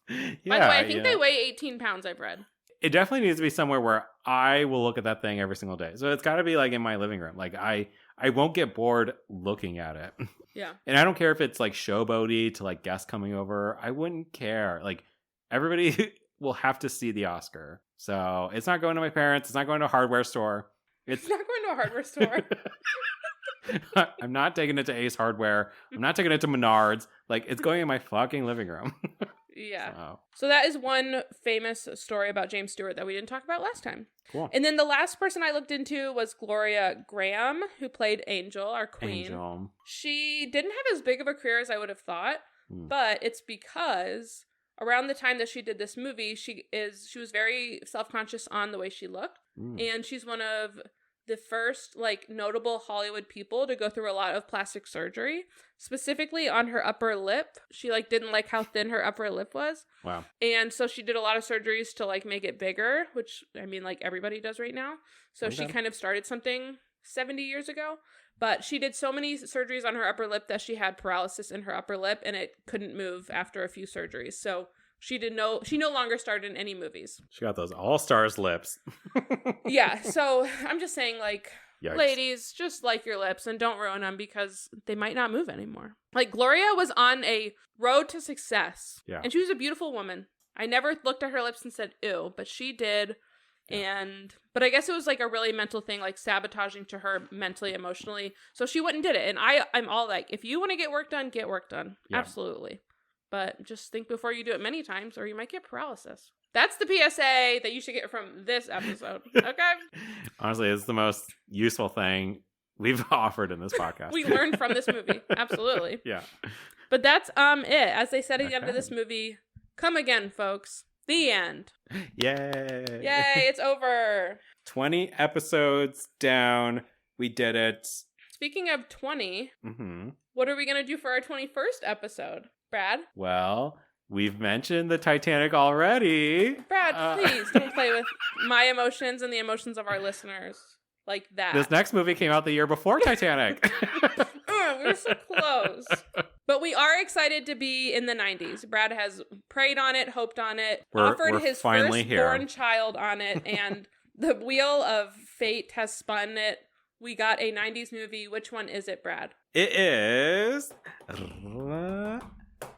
By the way, I think they weigh 18 pounds, I've read. It definitely needs to be somewhere where I will look at that thing every single day. So it's got to be like in my living room. Like I won't get bored looking at it. Yeah. And I don't care if it's like showboaty to like guests coming over. I wouldn't care. Like everybody will have to see the Oscar. So it's not going to my parents. It's not going to a hardware store. It's not going to a hardware store. I'm not taking it to Ace Hardware. I'm not taking it to Menards. Like it's going in my fucking living room. Yeah. So that is one famous story about James Stewart that we didn't talk about last time. Cool. And then the last person I looked into was Gloria Graham, who played Angel, our queen. Angel. She didn't have as big of a career as I would have thought, but it's because around the time that she did this movie, she was very self-conscious on the way she looked. And she's one of the first like notable Hollywood people to go through a lot of plastic surgery, specifically on her upper lip. She like didn't like how thin her upper lip was. Wow. And so she did a lot of surgeries to like make it bigger, which I mean like everybody does right now. So she kind of started something 70 years ago, but she did so many surgeries on her upper lip that she had paralysis in her upper lip and it couldn't move after a few surgeries. So she no longer starred in any movies. She got those all-stars lips. Yeah, so I'm just saying, like, yikes. Ladies, just like your lips and don't ruin them because they might not move anymore. Like, Gloria was on a road to success. Yeah. And she was a beautiful woman. I never looked at her lips and said, ew, but she did. Yeah. But I guess it was like a really mental thing, like sabotaging to her mentally, emotionally. So she went and did it. And I'm all like, if you want to get work done, get work done. Yeah. Absolutely. But just think before you do it many times or you might get paralysis. That's the PSA that you should get from this episode. Okay? Honestly, it's the most useful thing we've offered in this podcast. We learned from this movie. Absolutely. Yeah. But that's it. As they said at the end of this movie, come again, folks. The end. Yay. Yay, it's over. 20 episodes down. We did it. Speaking of 20, what are we going to do for our 21st episode? Brad? Well, we've mentioned the Titanic already. Brad, please don't play with my emotions and the emotions of our listeners like that. This next movie came out the year before Titanic. We were so close. But we are excited to be in the 90s. Brad has prayed on it, hoped on it, offered his firstborn child on it, and the wheel of fate has spun it. We got a 90s movie. Which one is it, Brad? It is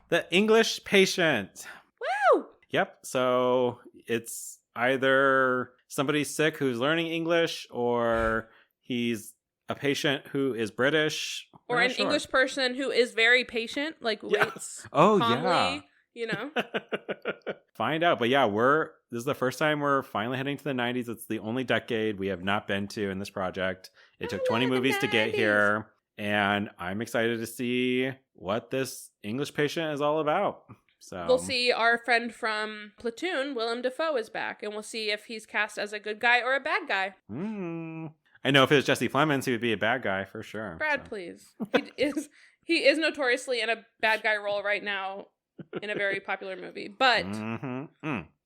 The English Patient. Woo! Yep. So it's either somebody sick who's learning English or he's a patient who is British. Or an English person who is very patient, like waits calmly, you know? Find out. But yeah, this is the first time we're finally heading to the 90s. It's the only decade we have not been to in this project. It took 20 movies to get here. And I'm excited to see what this English Patient is all about. So we'll see our friend from Platoon, Willem Dafoe, is back. And we'll see if he's cast as a good guy or a bad guy. I know if it was Jesse Plemons, he would be a bad guy for sure. Brad, please. He is notoriously in a bad guy role right now in a very popular movie. But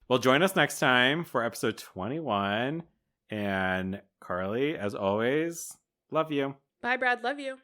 well, join us next time for episode 21. And Carly, as always, love you. Bye, Brad. Love you.